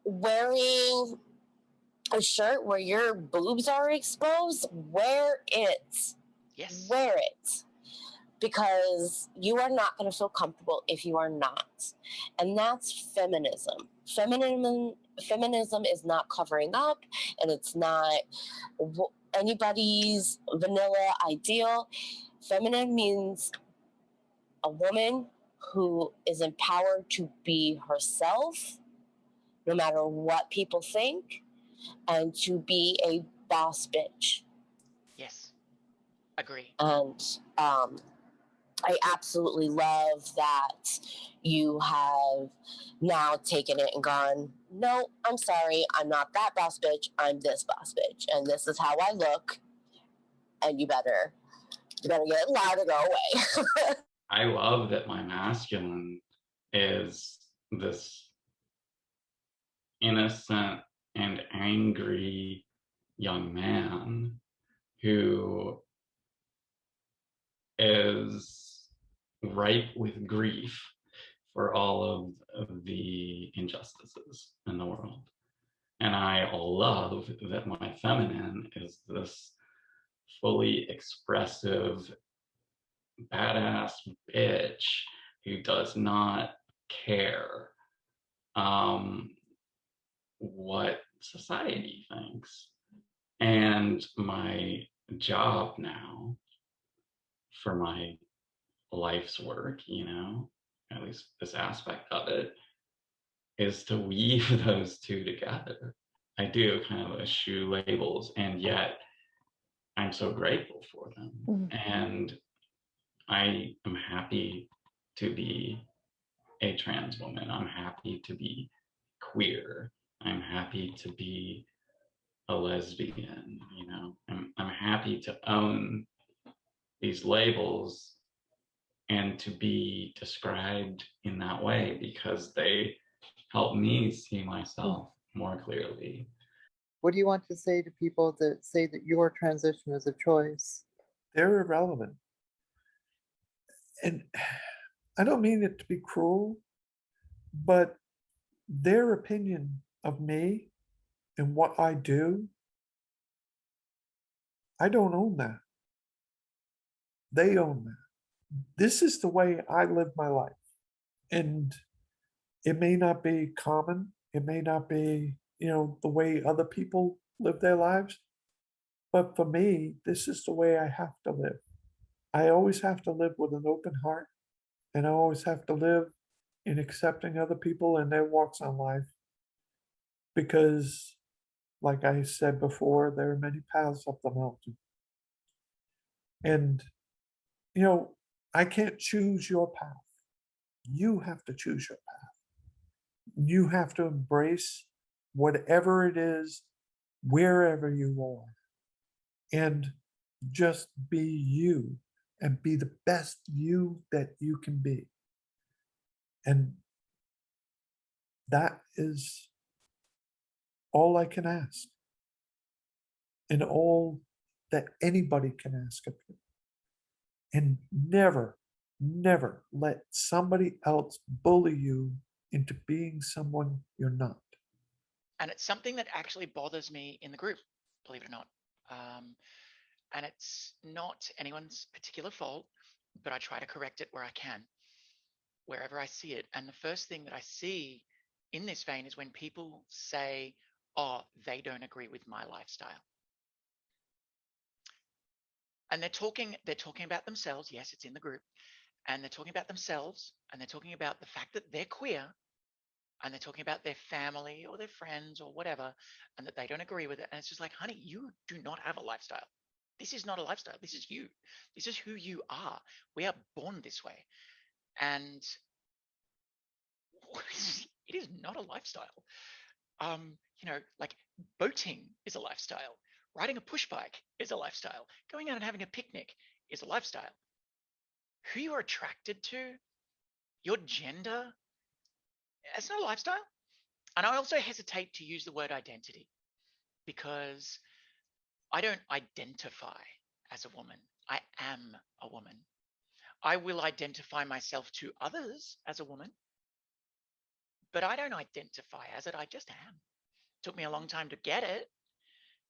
wearing a shirt where your boobs are exposed, wear it. Yes. Wear it. Because you are not going to feel comfortable if you are not. And that's feminism. Feminism is not covering up, and it's not anybody's vanilla ideal. Feminine means a woman who is empowered to be herself, no matter what people think, and to be a boss bitch. Yes. Agree. And I absolutely love that you have now taken it and gone, no, I'm sorry, I'm not that boss bitch, I'm this boss bitch, and this is how I look, and you better get it loud or go away. I love that my masculine is this innocent and angry young man who is ripe with grief for all of the injustices in the world. And I love that my feminine is this fully expressive, badass bitch who does not care what society thinks. And my job now for my life's work, at least this aspect of it, is to weave those two together. I do kind of eschew labels, and yet I'm so grateful for them. And I am happy to be a trans woman. I'm happy to be queer. I'm happy to be a lesbian, I'm happy to own these labels and to be described in that way because they help me see myself more clearly. What do you want to say to people that say that your transition is a choice? They're irrelevant. And I don't mean it to be cruel, but their opinion of me and what I do, I don't own that. They own that. This is the way I live my life. And it may not be common. It may not be, the way other people live their lives. But for me, this is the way I have to live. I always have to live with an open heart. And I always have to live in accepting other people and their walks on life. Because, like I said before, there are many paths up the mountain. And, I can't choose your path. You have to choose your path. You have to embrace whatever it is, wherever you are, and just be you and be the best you that you can be. And that is all I can ask, and all that anybody can ask of you. And never, never let somebody else bully you into being someone you're not. And it's something that actually bothers me in the group, believe it or not. And it's not anyone's particular fault, but I try to correct it where I can, wherever I see it. And the first thing that I see in this vein is when people say, oh, they don't agree with my lifestyle. And they're talking about themselves. Yes, it's in the group. And they're talking about themselves, and they're talking about the fact that they're queer, and they're talking about their family or their friends or whatever, and that they don't agree with it. And it's just like, honey, you do not have a lifestyle. This is not a lifestyle. This is you. This is who you are. We are born this way. And it is not a lifestyle. Like boating is a lifestyle. Riding a push bike is a lifestyle. Going out and having a picnic is a lifestyle. Who you're attracted to, your gender, it's not a lifestyle. And I also hesitate to use the word identity because I don't identify as a woman. I am a woman. I will identify myself to others as a woman, but I don't identify as it. I just am. It took me a long time to get it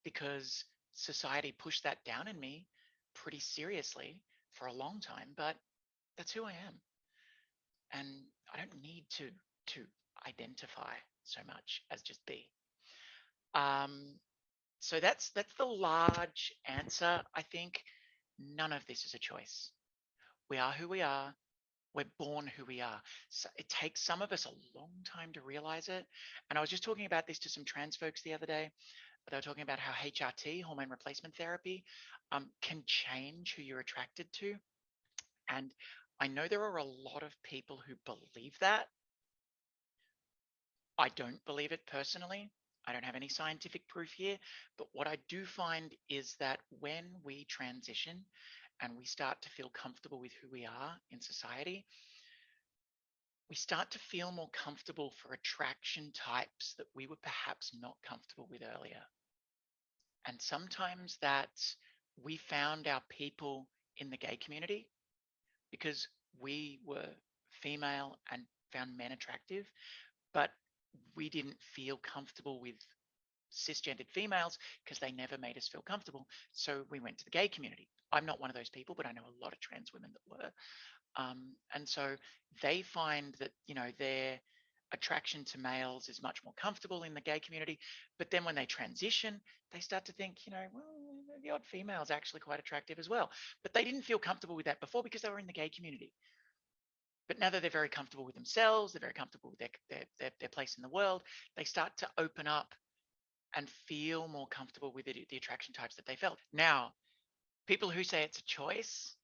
because society pushed that down in me pretty seriously for a long time, but that's who I am. And I don't need to identify so much as just be. So that's the large answer. I think none of this is a choice. We are who we are. We're born who we are. So it takes some of us a long time to realize it. And I was just talking about this to some trans folks the other day. They were talking about how HRT, hormone replacement therapy, can change who you're attracted to. And I know there are a lot of people who believe that. I don't believe it personally. I don't have any scientific proof here. But what I do find is that when we transition and we start to feel comfortable with who we are in society, we start to feel more comfortable for attraction types that we were perhaps not comfortable with earlier. And sometimes that's we found our people in the gay community because we were female and found men attractive, but we didn't feel comfortable with cisgendered females because they never made us feel comfortable. So we went to the gay community. I'm not one of those people, but I know a lot of trans women that were. And so they find that, their attraction to males is much more comfortable in the gay community. But then when they transition, they start to think, well, the odd female is actually quite attractive as well. But they didn't feel comfortable with that before because they were in the gay community. But now that they're very comfortable with themselves, they're very comfortable with their place in the world, they start to open up and feel more comfortable with the attraction types that they felt. Now, people who say it's a choice,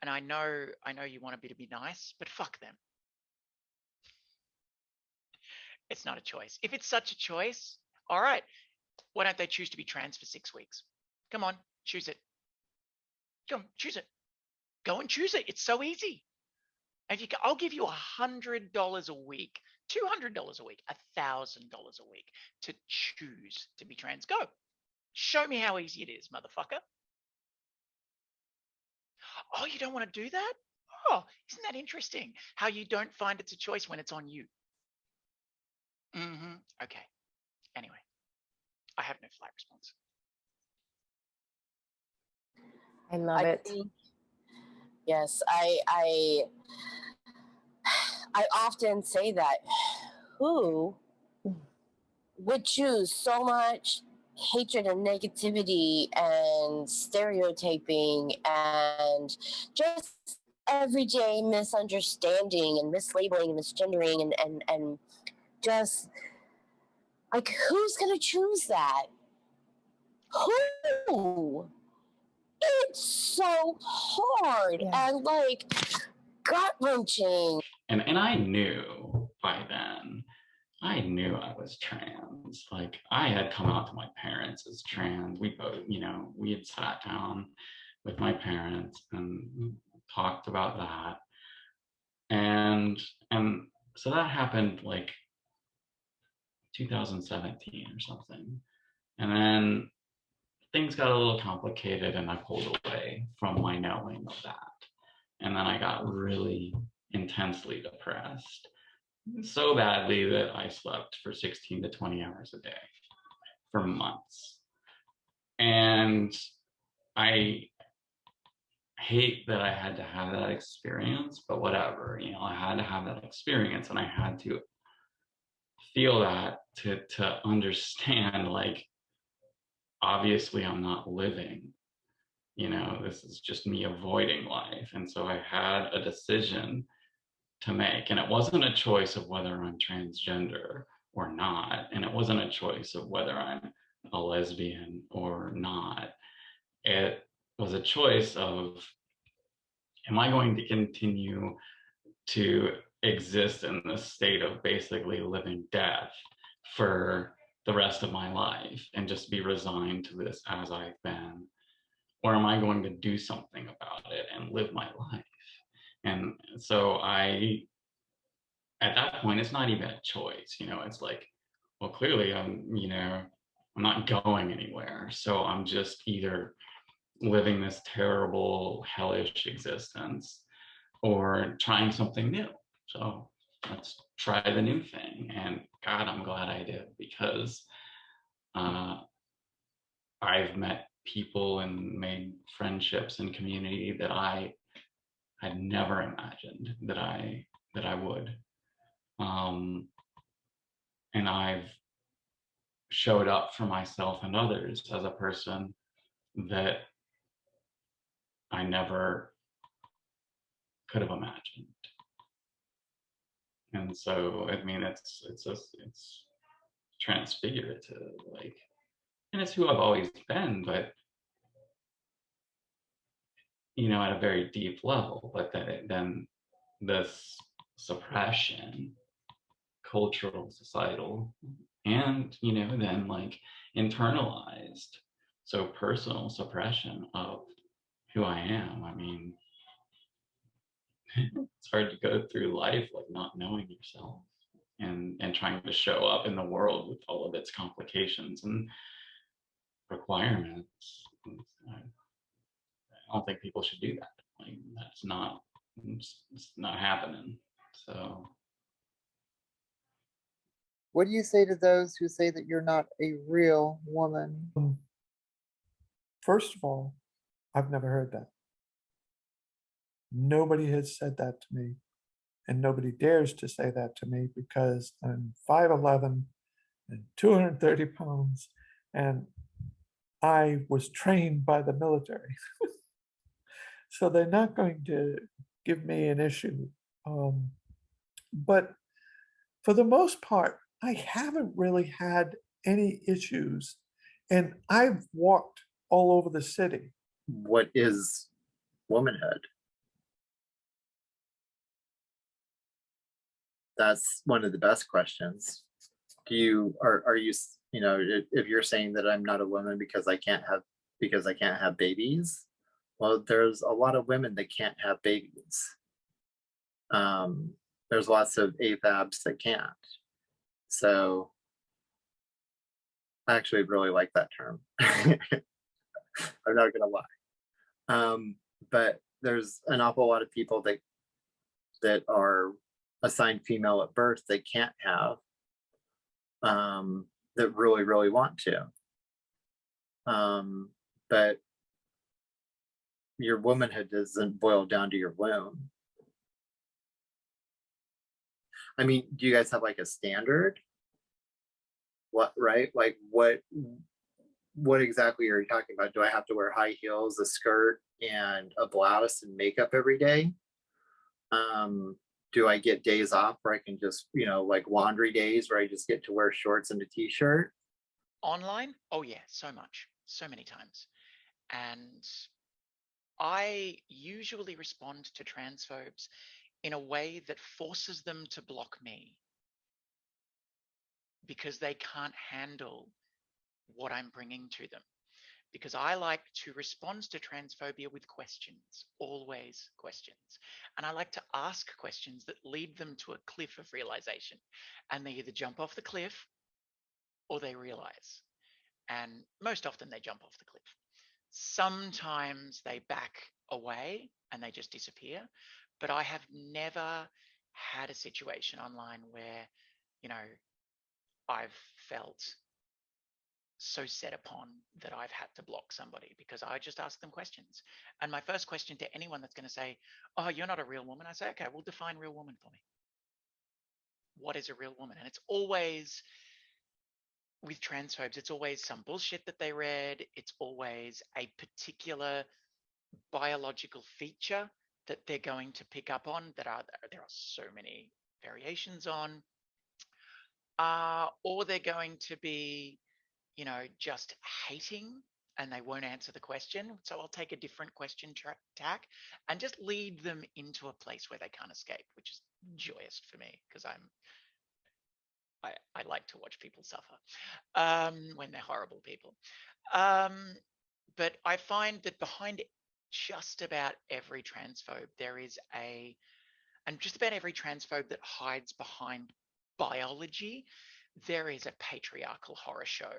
and I know you want to be nice, but fuck them. It's not a choice. If it's such a choice, all right, why don't they choose to be trans for 6 weeks? Come on, choose it. Come, choose it. Go and choose it. It's so easy. I'll give you $100 a week, $200 a week, $1,000 a week to choose to be trans. Go. Show me how easy it is, motherfucker. Oh, you don't want to do that? Oh, isn't that interesting? How you don't find it's a choice when it's on you. Okay. Anyway, I have no flat response. I love it. Yes, I often say that. Who would choose so much hatred and negativity and stereotyping and just everyday misunderstanding and mislabeling and misgendering and just like, who's gonna choose that? Who? It's so hard and like gut wrenching. And I knew by then, I knew I was trans. Like, I had come out to my parents as trans. We both, we had sat down with my parents and talked about that. And so that happened like 2017 or something. And then things got a little complicated and I pulled away from my knowing of that. And then I got really intensely depressed, so badly that I slept for 16 to 20 hours a day for months. And I hate that I had to have that experience, but whatever, I had to have that experience and I had to feel that to understand, like, obviously I'm not living, this is just me avoiding life. And so I had a decision to make, and it wasn't a choice of whether I'm transgender or not, and it wasn't a choice of whether I'm a lesbian or not. It was a choice of, am I going to continue to exist in this state of basically living death for the rest of my life and just be resigned to this as I've been? Or am I going to do something about it and live my life? And so at that point, it's not even a choice, it's like, well, clearly I'm not going anywhere. So I'm just either living this terrible, hellish existence or trying something new. So let's try the new thing. And God, I'm glad I did, because I've met people and made friendships and community that I had never imagined that I would. And I've showed up for myself and others as a person that I never could have imagined. And so, I mean, it's transfigurative, like, and it's who I've always been, but at a very deep level. But then this suppression, cultural, societal, and then like internalized, so personal suppression of who I am. I mean, it's hard to go through life like not knowing yourself and trying to show up in the world with all of its complications and requirements. I don't think people should do that. Like, that's not, it's not happening. So What do you say to those who say that you're not a real woman? First of all, I've never heard that. Nobody has said that to me, and nobody dares to say that to me because I'm 5'11" and 230 pounds, and I was trained by the military. So they're not going to give me an issue. But for the most part, I haven't really had any issues. And I've walked all over the city. What is womanhood? That's one of the best questions. Are you, you know, if you're saying that I'm not a woman because I can't have babies, well, there's a lot of women that can't have babies. There's lots of AFABs that can't. So I actually really like that term. I'm not gonna lie. But there's an awful lot of people that are assigned female at birth that can't have, that really, really want to. But your womanhood doesn't boil down to your womb. I mean, do you guys have like a standard? What, right? Like what exactly are you talking about? Do I have to wear high heels, a skirt, and a blouse and makeup every day? Do I get days off where I can just, you know, like laundry days where I just get to wear shorts and a t-shirt? Online? Oh yeah, so much, so many times. And I usually respond to transphobes in a way that forces them to block me because they can't handle what I'm bringing to them. Because I like to respond to transphobia with questions, always questions. And I like to ask questions that lead them to a cliff of realization. And they either jump off the cliff or they realize. And most often they jump off the cliff. Sometimes they back away and they just disappear. But I have never had a situation online where, you know, I've felt so set upon that I've had to block somebody because I just ask them questions. And my first question to anyone that's going to say, "Oh, you're not a real woman," I say, "Okay, well, define real woman for me. What is a real woman?" And it's always with transphobes, it's always some bullshit that they read. It's always a particular biological feature that they're going to pick up on there are so many variations on, or they're going to be, you know, just hating and they won't answer the question. So I'll take a different question tack and just lead them into a place where they can't escape, which is joyous for me because I like to watch people suffer when they're horrible people. But I find that behind just about every transphobe, and just about every transphobe that hides behind biology, there is a patriarchal horror show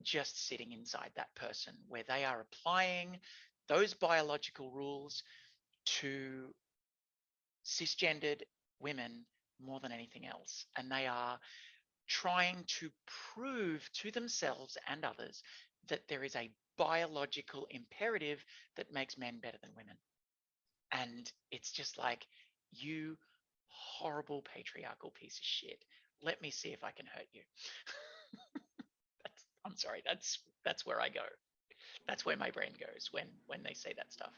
just sitting inside that person where they are applying those biological rules to cisgendered women more than anything else. And they are trying to prove to themselves and others that there is a biological imperative that makes men better than women. And it's just like, you horrible patriarchal piece of shit. Let me see if I can hurt you. I'm sorry, that's where I go. That's where my brain goes when they say that stuff.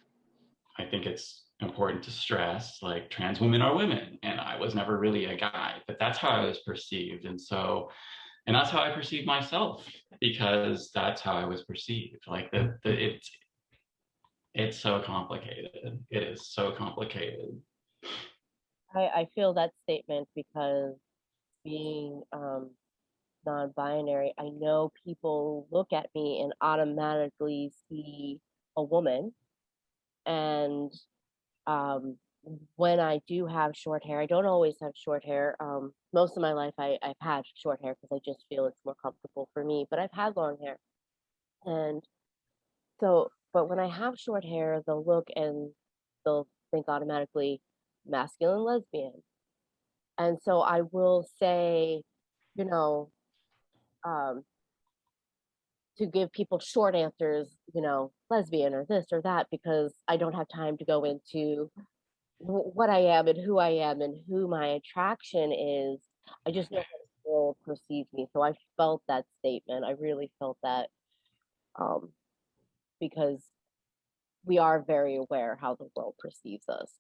I think it's important to stress, like, trans women are women, and I was never really a guy, but that's how I was perceived. And that's how I perceive myself, because that's how I was perceived. Like, it's so complicated. It is so complicated. I feel that statement because being non-binary, I know people look at me and automatically see a woman. And when I do have short hair, I don't always have short hair. Most of my life I've had short hair because I just feel it's more comfortable for me, but I've had long hair. And so, but when I have short hair, they'll look and they'll think automatically masculine lesbian. And so I will say, you know, um, to give people short answers, you know, lesbian or this or that, because I don't have time to go into what I am and who my attraction is. I just know how the world perceives me. So I felt that statement. I really felt that, um, because we are very aware how the world perceives us,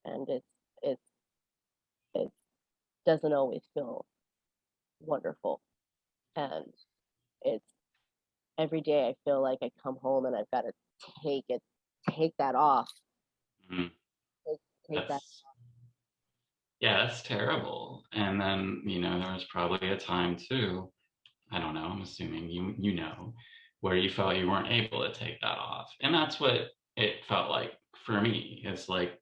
and it's it doesn't always feel wonderful, and it's every day I feel like I come home and I've got to take it take that off, Mhm. take that. That's Yeah, that's terrible. And then, there was probably a time too, I don't know, I'm assuming you know, where you felt you weren't able to take that off. And that's what it felt like for me. It's like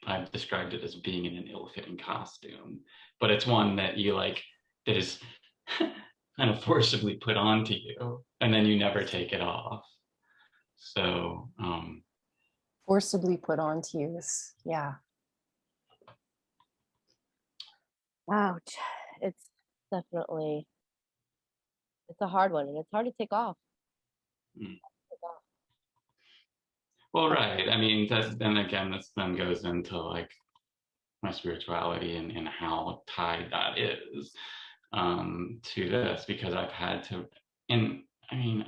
I've described it as being in an ill-fitting costume, but it's one that you like that is kind of forcibly put onto you, and then you never take it off. So, Forcibly put onto you is, yeah. Ouch. It's definitely it's a hard one, and it's hard to take off. mm. Well, right. I mean, then again, this then goes into like my spirituality and how tied that is to this, because I've had to, and I mean,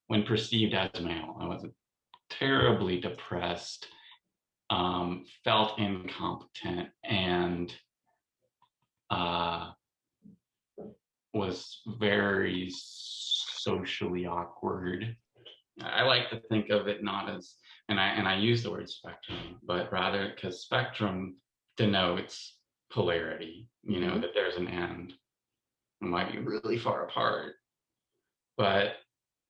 when perceived as male, I was a terribly depressed, felt incompetent, and uh, was very socially awkward. I like to think of it not as, and I use the word spectrum, but rather because spectrum denotes polarity, that there's an end. It might be really far apart, but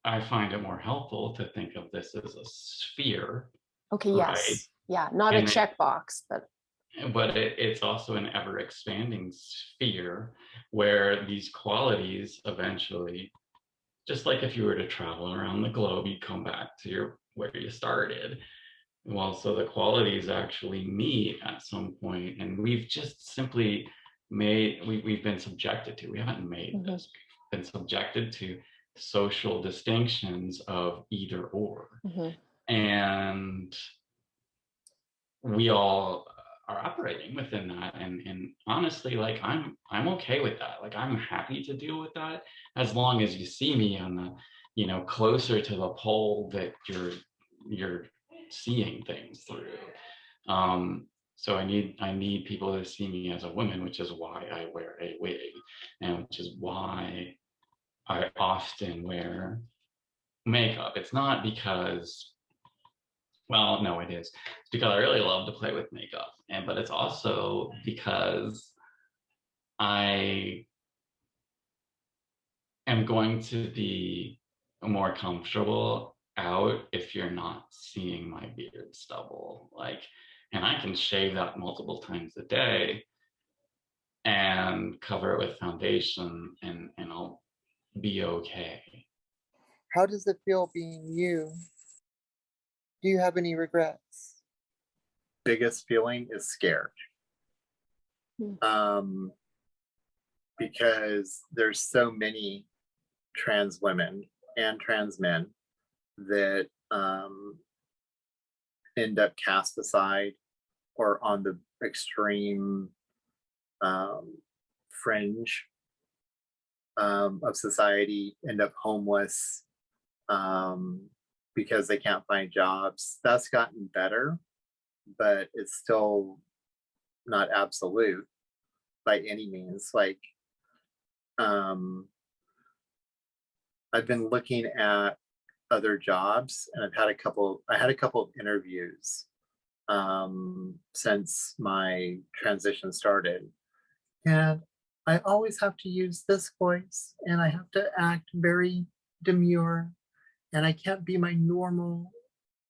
I find it more helpful to think of this as a sphere, Okay, right? yes. Yeah, not a And checkbox, but it's also an ever expanding sphere where these qualities eventually, just like if you were to travel around the globe, you'd come back to where you started. Well, so the qualities actually meet at some point, and we've just simply we've been subjected to, we haven't made this, we've been subjected to social distinctions of either or. And we all are operating within that, and honestly, like I'm okay with that. Like I'm happy to deal with that, as long as you see me on the closer to the pole that you're seeing things through. So I need people to see me as a woman, which is why I wear a wig, and which is why I often wear makeup. It's not because, well, no, it is. It's because I really love to play with makeup, but it's also because I am going to be more comfortable out if you're not seeing my beard stubble. And I can shave that multiple times a day and cover it with foundation, and I'll be okay. How does it feel being you? Do you have any regrets? Biggest feeling is scared. Because there's so many trans women and trans men that end up cast aside or on the extreme fringe of society, end up homeless because they can't find jobs. That's gotten better, but it's still not absolute by any means. I've been looking at other jobs, and I had a couple of interviews since my transition started, and I always have to use this voice, and I have to act very demure, and I can't be my normal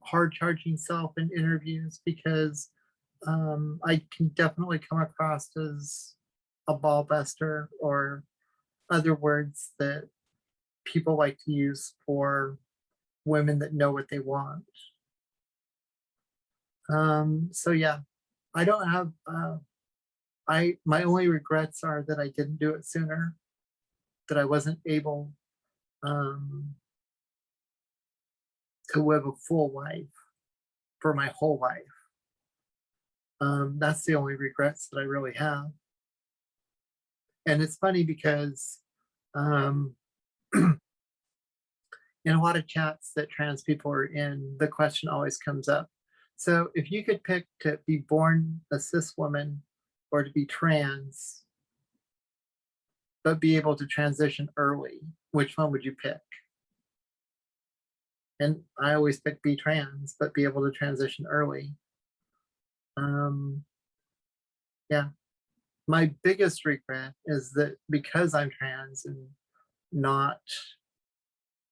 hard charging self in interviews because I can definitely come across as a ball buster or other words that people like to use for women that know what they want. So yeah, I don't have my only regrets are that I didn't do it sooner, that I wasn't able to live a full life for my whole life. That's the only regrets that I really have. And it's funny because um, in a lot of chats that trans people are in, the question always comes up. So if you could pick to be born a cis woman or to be trans, but be able to transition early, which one would you pick? And I always pick be trans, but be able to transition early. Yeah. My biggest regret is that because I'm trans and not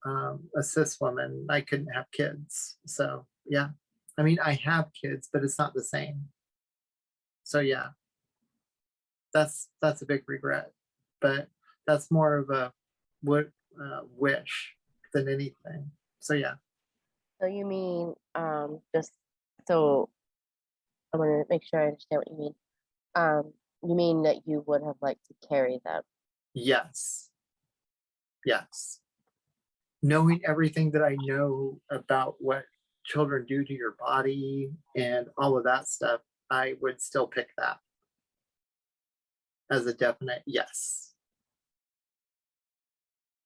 a cis woman, I couldn't have kids. So yeah, I mean, I have kids, but it's not the same. So yeah, that's a big regret, but that's more of a wish than anything. So yeah, So you mean just so I want to make sure I understand what you mean. You mean that you would have liked to carry them? yes, yes. Knowing everything that I know about what children do to your body and all of that stuff, I would still pick that as a definite yes.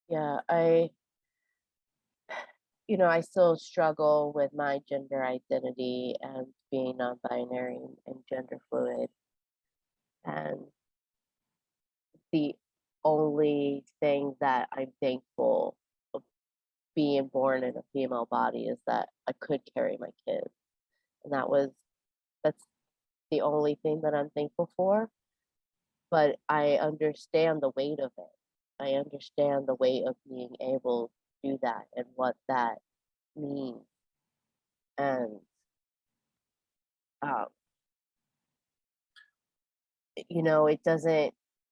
Yeah, I still struggle with my gender identity and being non-binary and gender fluid. And the only thing that I'm thankful of being born in a female body is that I could carry my kids. And that's the only thing that I'm thankful for. But I understand the weight of it. I understand the weight of being able to do that and what that means. And um,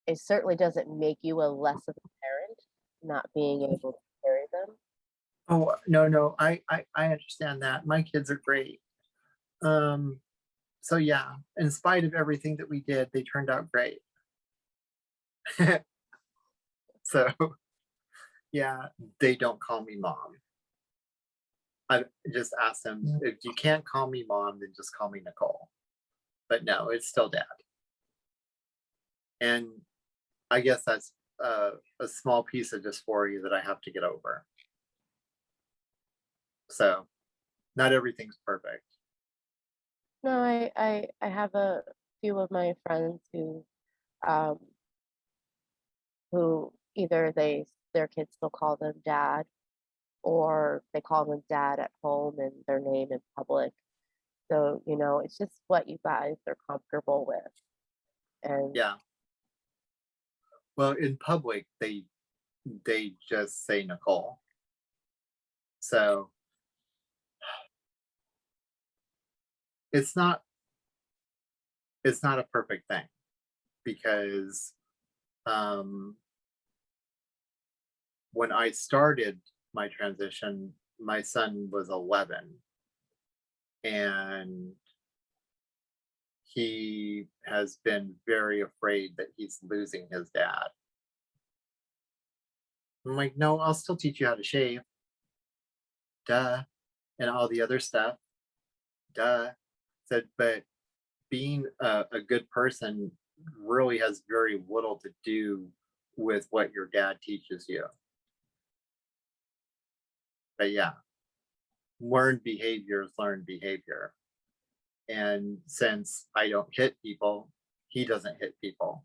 it certainly doesn't make you a less of a parent not being able to carry them. Oh no, I understand that. My kids are great. So yeah, in spite of everything that we did, they turned out great. So yeah, they don't call me mom. I just asked them, if you can't call me mom, then just call me Nicole. But no, it's still dad. And I guess that's a small piece of dysphoria that I have to get over. So not everything's perfect. No, I have a few of my friends um, who either their kids still call them dad, or they call them dad at home and their name in public. So, it's just what you guys are comfortable with. And Yeah. Well, in public, they just say Nicole. So it's not a perfect thing because when I started my transition, my son was 11 and he has been very afraid that he's losing his dad. I'm like, no, I'll still teach you how to shave. Duh. And all the other stuff. Duh. Said, but being a good person really has very little to do with what your dad teaches you. But yeah, learned behavior is learned behavior. And since I don't hit people, he doesn't hit people.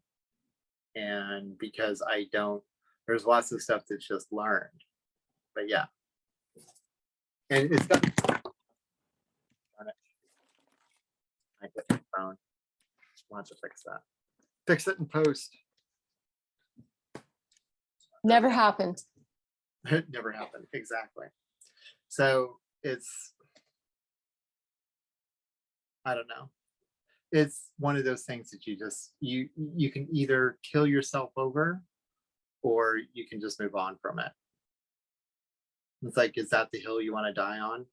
And because I don't, there's lots of stuff that's just learned. But yeah. And it's got, I hit my phone. I'll have to fix that. Fix it in post. Never happened. It never happened. Exactly. So it's, I don't know. It's one of those things that you can either kill yourself over or you can just move on from it. It's like, is that the hill you want to die on?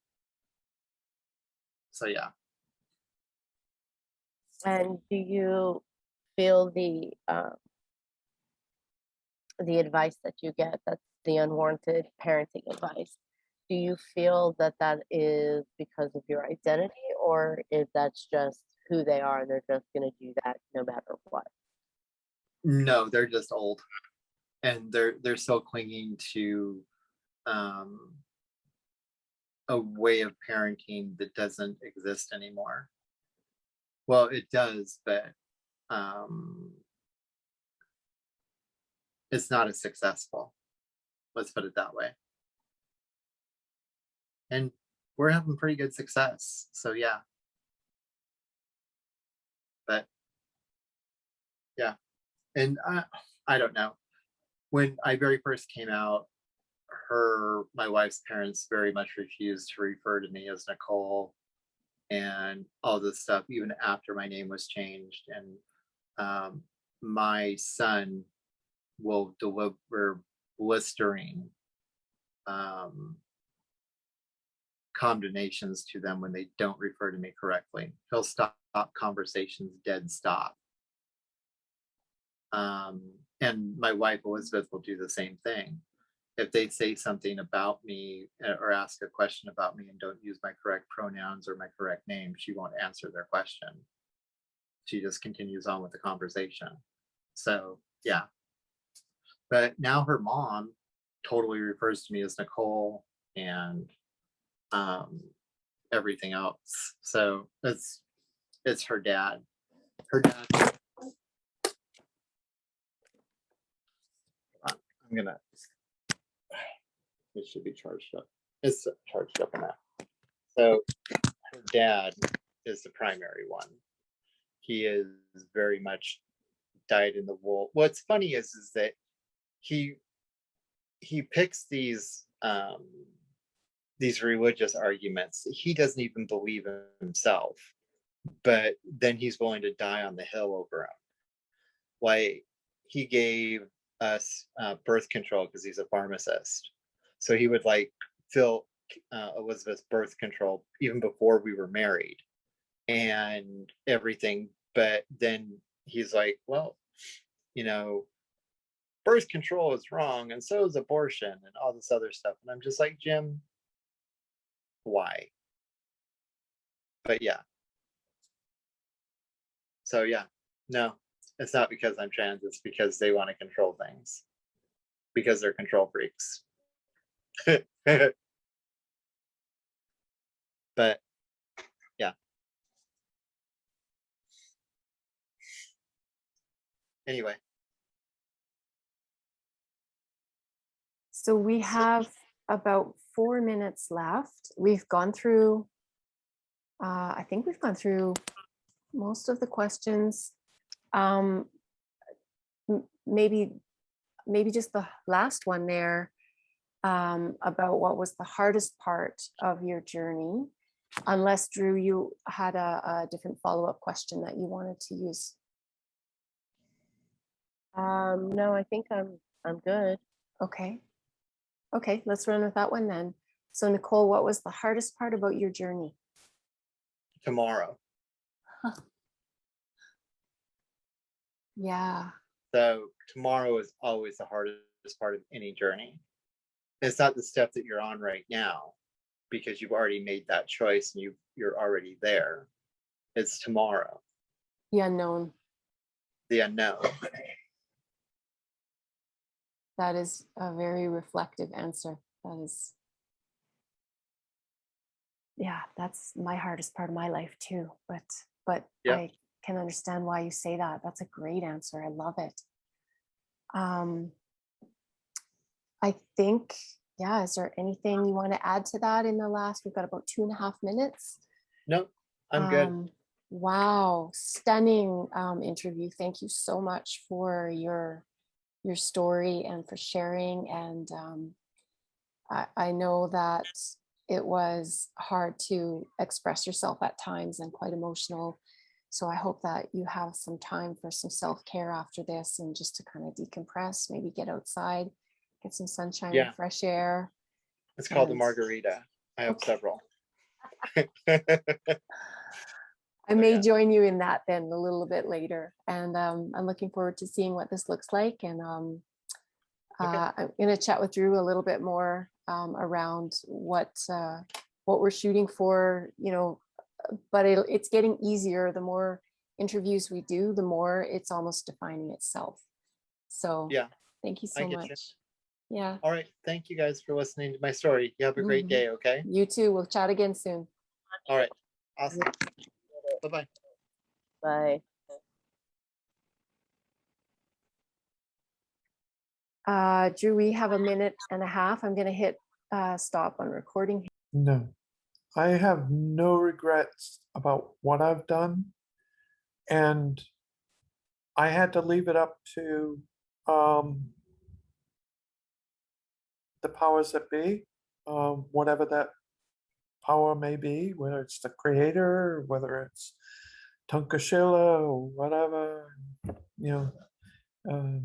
So yeah. and do you feel the advice that you get, that's the unwarranted parenting advice, do you feel that is because of your identity, or is that's just who they are and they're just going to do that no matter what. No, they're just old, and they're still clinging to a way of parenting that doesn't exist anymore. Well, it does, but it's not as successful. Let's put it that way. And we're having pretty good success. So yeah. But yeah. And I don't know. When I very first came out, my wife's parents very much refused to refer to me as Nicole and all this stuff, even after my name was changed. And my son will deliver blistering condemnations to them when they don't refer to me correctly. He'll stop conversations dead stop. And my wife Elizabeth will do the same thing. If they say something about me or ask a question about me and don't use my correct pronouns or my correct name, she won't answer their question. She just continues on with the conversation. So yeah. But now her mom totally refers to me as Nicole and everything else. So it's her dad. Her dad. I'm gonna. It should be charged up. It's charged up enough. So her dad is the primary one. He is very much dyed in the wool. What's funny is that he picks these religious arguments he doesn't even believe in himself, but then he's willing to die on the hill over them. Like he gave us birth control because he's a pharmacist, so he would like fill Elizabeth's birth control even before we were married and everything. But then he's like, well, birth control is wrong and so is abortion and all this other stuff. And I'm just like, Jim, why? But yeah. So yeah, no, it's not because I'm trans, it's because they want to control things. Because they're control freaks. But yeah. Anyway. So we have about 4 minutes left. We've gone through, I think we've gone through most of the questions. Maybe just the last one there, about what was the hardest part of your journey, unless Drew, you had a different follow-up question that you wanted to use. No, I think I'm good. Okay, let's run with that one then. So Nicole, what was the hardest part about your journey? Tomorrow. Yeah. So tomorrow is always the hardest part of any journey. It's not the step that you're on right now because you've already made that choice and you're already there. It's tomorrow. The unknown. The unknown. That is a very reflective answer. That is, yeah, that's my hardest part of my life too. But Yep. I can understand why you say that. That's a great answer. I love it. I think, yeah, is there anything you want to add to that in the last, we've got about 2.5 minutes. No, I'm good. Wow, stunning interview. Thank you so much for your story and for sharing. And I know that it was hard to express yourself at times and quite emotional. So I hope that you have some time for some self-care after this and just to kind of decompress, maybe get outside, get some sunshine and fresh air. It's called the margarita. I have several. I may join you in that then a little bit later. And I'm looking forward to seeing what this looks like. And I'm going to chat with Drew a little bit more around what we're shooting for, but it's getting easier. The more interviews we do, the more it's almost defining itself. So Yeah, thank you I so get you. much. Yeah. All right. Thank you guys for listening to my story. You have a great Mhm. day. Okay. You too. We'll chat again soon. All right. Awesome. Bye-bye. Bye. Drew, we have a minute and a half. I'm going to hit stop on recording. No, I have no regrets about what I've done. And I had to leave it up to the powers that be, whatever that power may be, whether it's the creator, whether it's Tankashila or whatever, you know,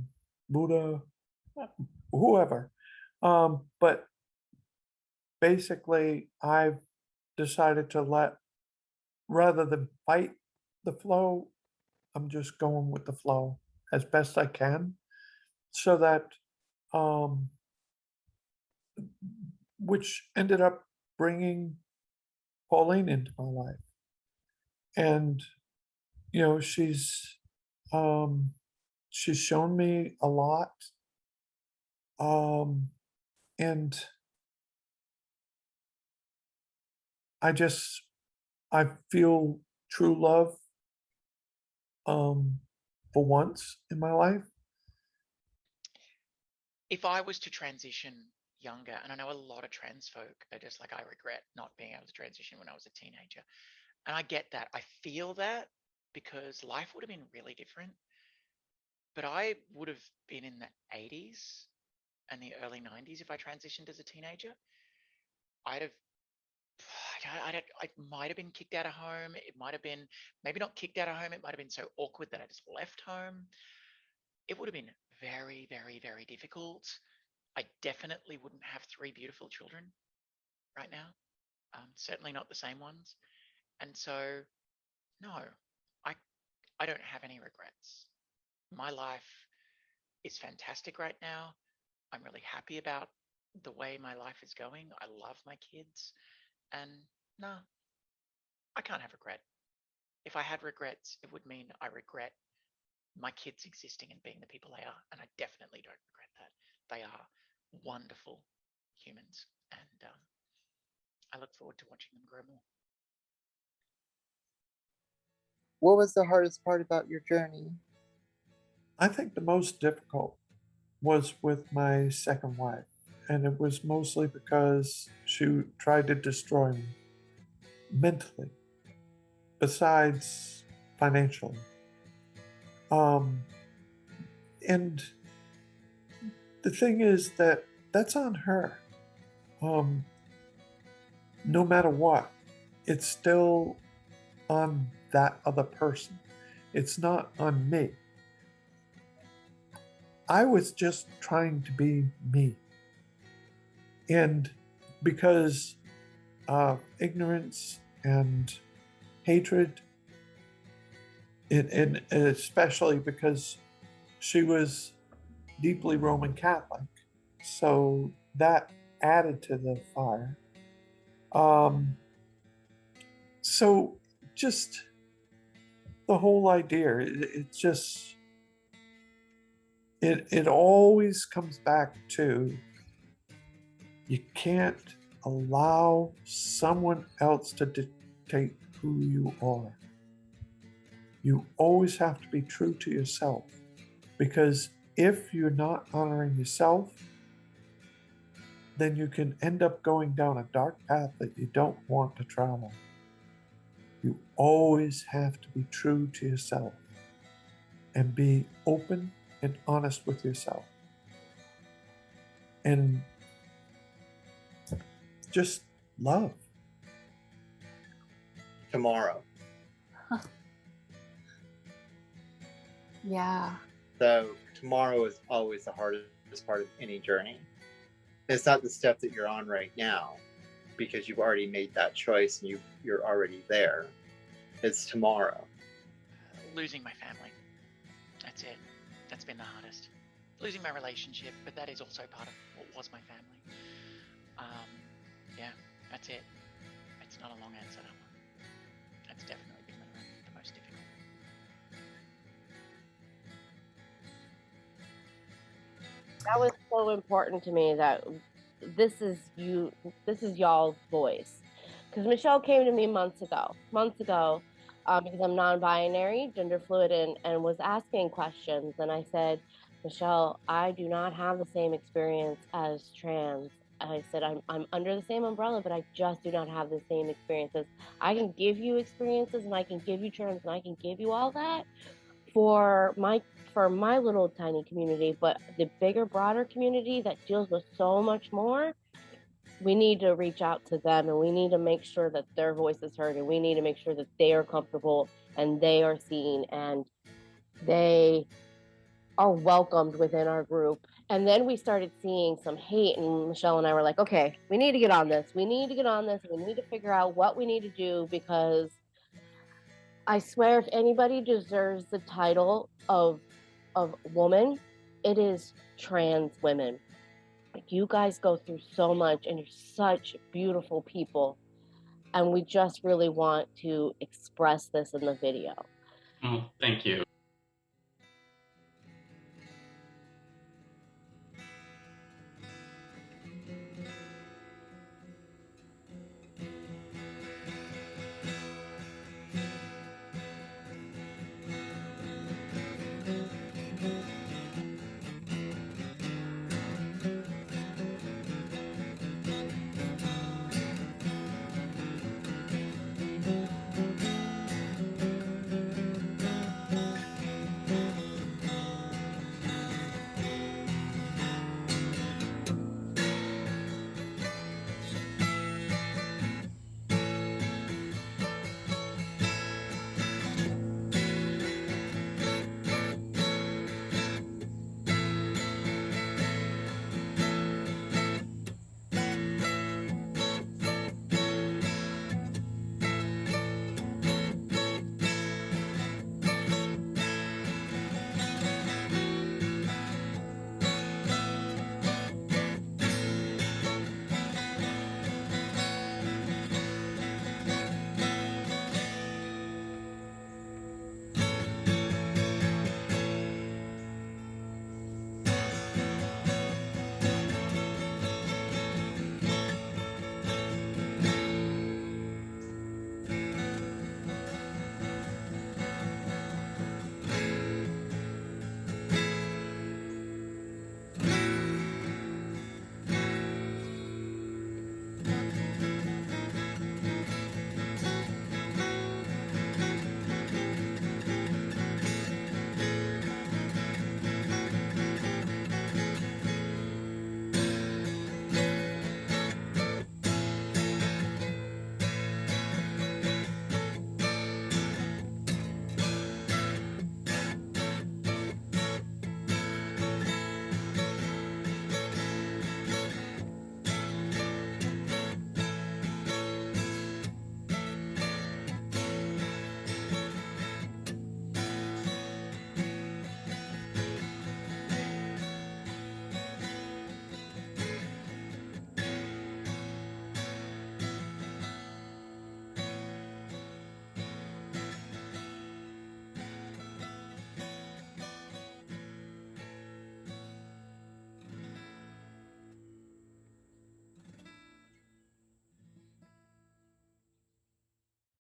Buddha, whoever. But basically, I've decided to rather than fight the flow, I'm just going with the flow as best I can, so that, which ended up bringing Pauline into my life. And, you know, she's shown me a lot. And I feel true love for once in my life. If I was to transition younger, and I know a lot of trans folk are just like, I regret not being able to transition when I was a teenager. And I get that. I feel that because life would have been really different. But I would have been in the 80s and the early 90s if I transitioned as a teenager. I'd have, I might have been kicked out of home. It might have been, maybe not kicked out of home. It might have been so awkward that I just left home. It would have been very, very, very difficult. I definitely wouldn't have 3 beautiful children right now. Certainly not the same ones. And so, no, I don't have any regrets. My life is fantastic right now. I'm really happy about the way my life is going. I love my kids. And no, I can't have regret. If I had regrets, it would mean I regret my kids existing and being the people they are. And I definitely don't regret that. They are wonderful humans. And I look forward to watching them grow more. What was the hardest part about your journey? I think the most difficult was with my second wife, and it was mostly because she tried to destroy me mentally, besides financially. And the thing is that that's on her. No matter what, it's still on that other person. It's not on me. I was just trying to be me. And because of ignorance and hatred, and especially because she was deeply Roman Catholic, so that added to the fire. So just the whole idea, it always comes back to, you can't allow someone else to dictate who you are. You always have to be true to yourself, because if you're not honoring yourself, then you can end up going down a dark path that you don't want to travel. You always have to be true to yourself and be open and honest with yourself. And just love. Tomorrow. Yeah. So tomorrow is always the hardest part of any journey. It's not the step that you're on right now, because you've already made that choice and you're already there. It's tomorrow. Losing my family. That's it. That's been the hardest. Losing my relationship, but that is also part of what was my family. Yeah, that's it. It's not a long answer, that one. that's definitely been the most difficult. That was so important to me that this is y'all's voice. Because Michelle came to me months ago, because I'm non-binary, gender fluid, and was asking questions. And I said, Michelle, I do not have the same experience as trans. I said, I'm under the same umbrella, but I just do not have the same experiences. I can give you experiences, and I can give you terms, and I can give you all that for my little tiny community, but the bigger, broader community that deals with so much more, we need to reach out to them, and we need to make sure that their voice is heard, and we need to make sure that they are comfortable and they are seen and they are welcomed within our group. And then we started seeing some hate, and Michelle and I were like, okay, we need to get on this. We need to figure out what we need to do, because I swear, if anybody deserves the title of woman, it is trans women. Like, you guys go through so much, and you're such beautiful people, and we just really want to express this in the video. Oh, thank you.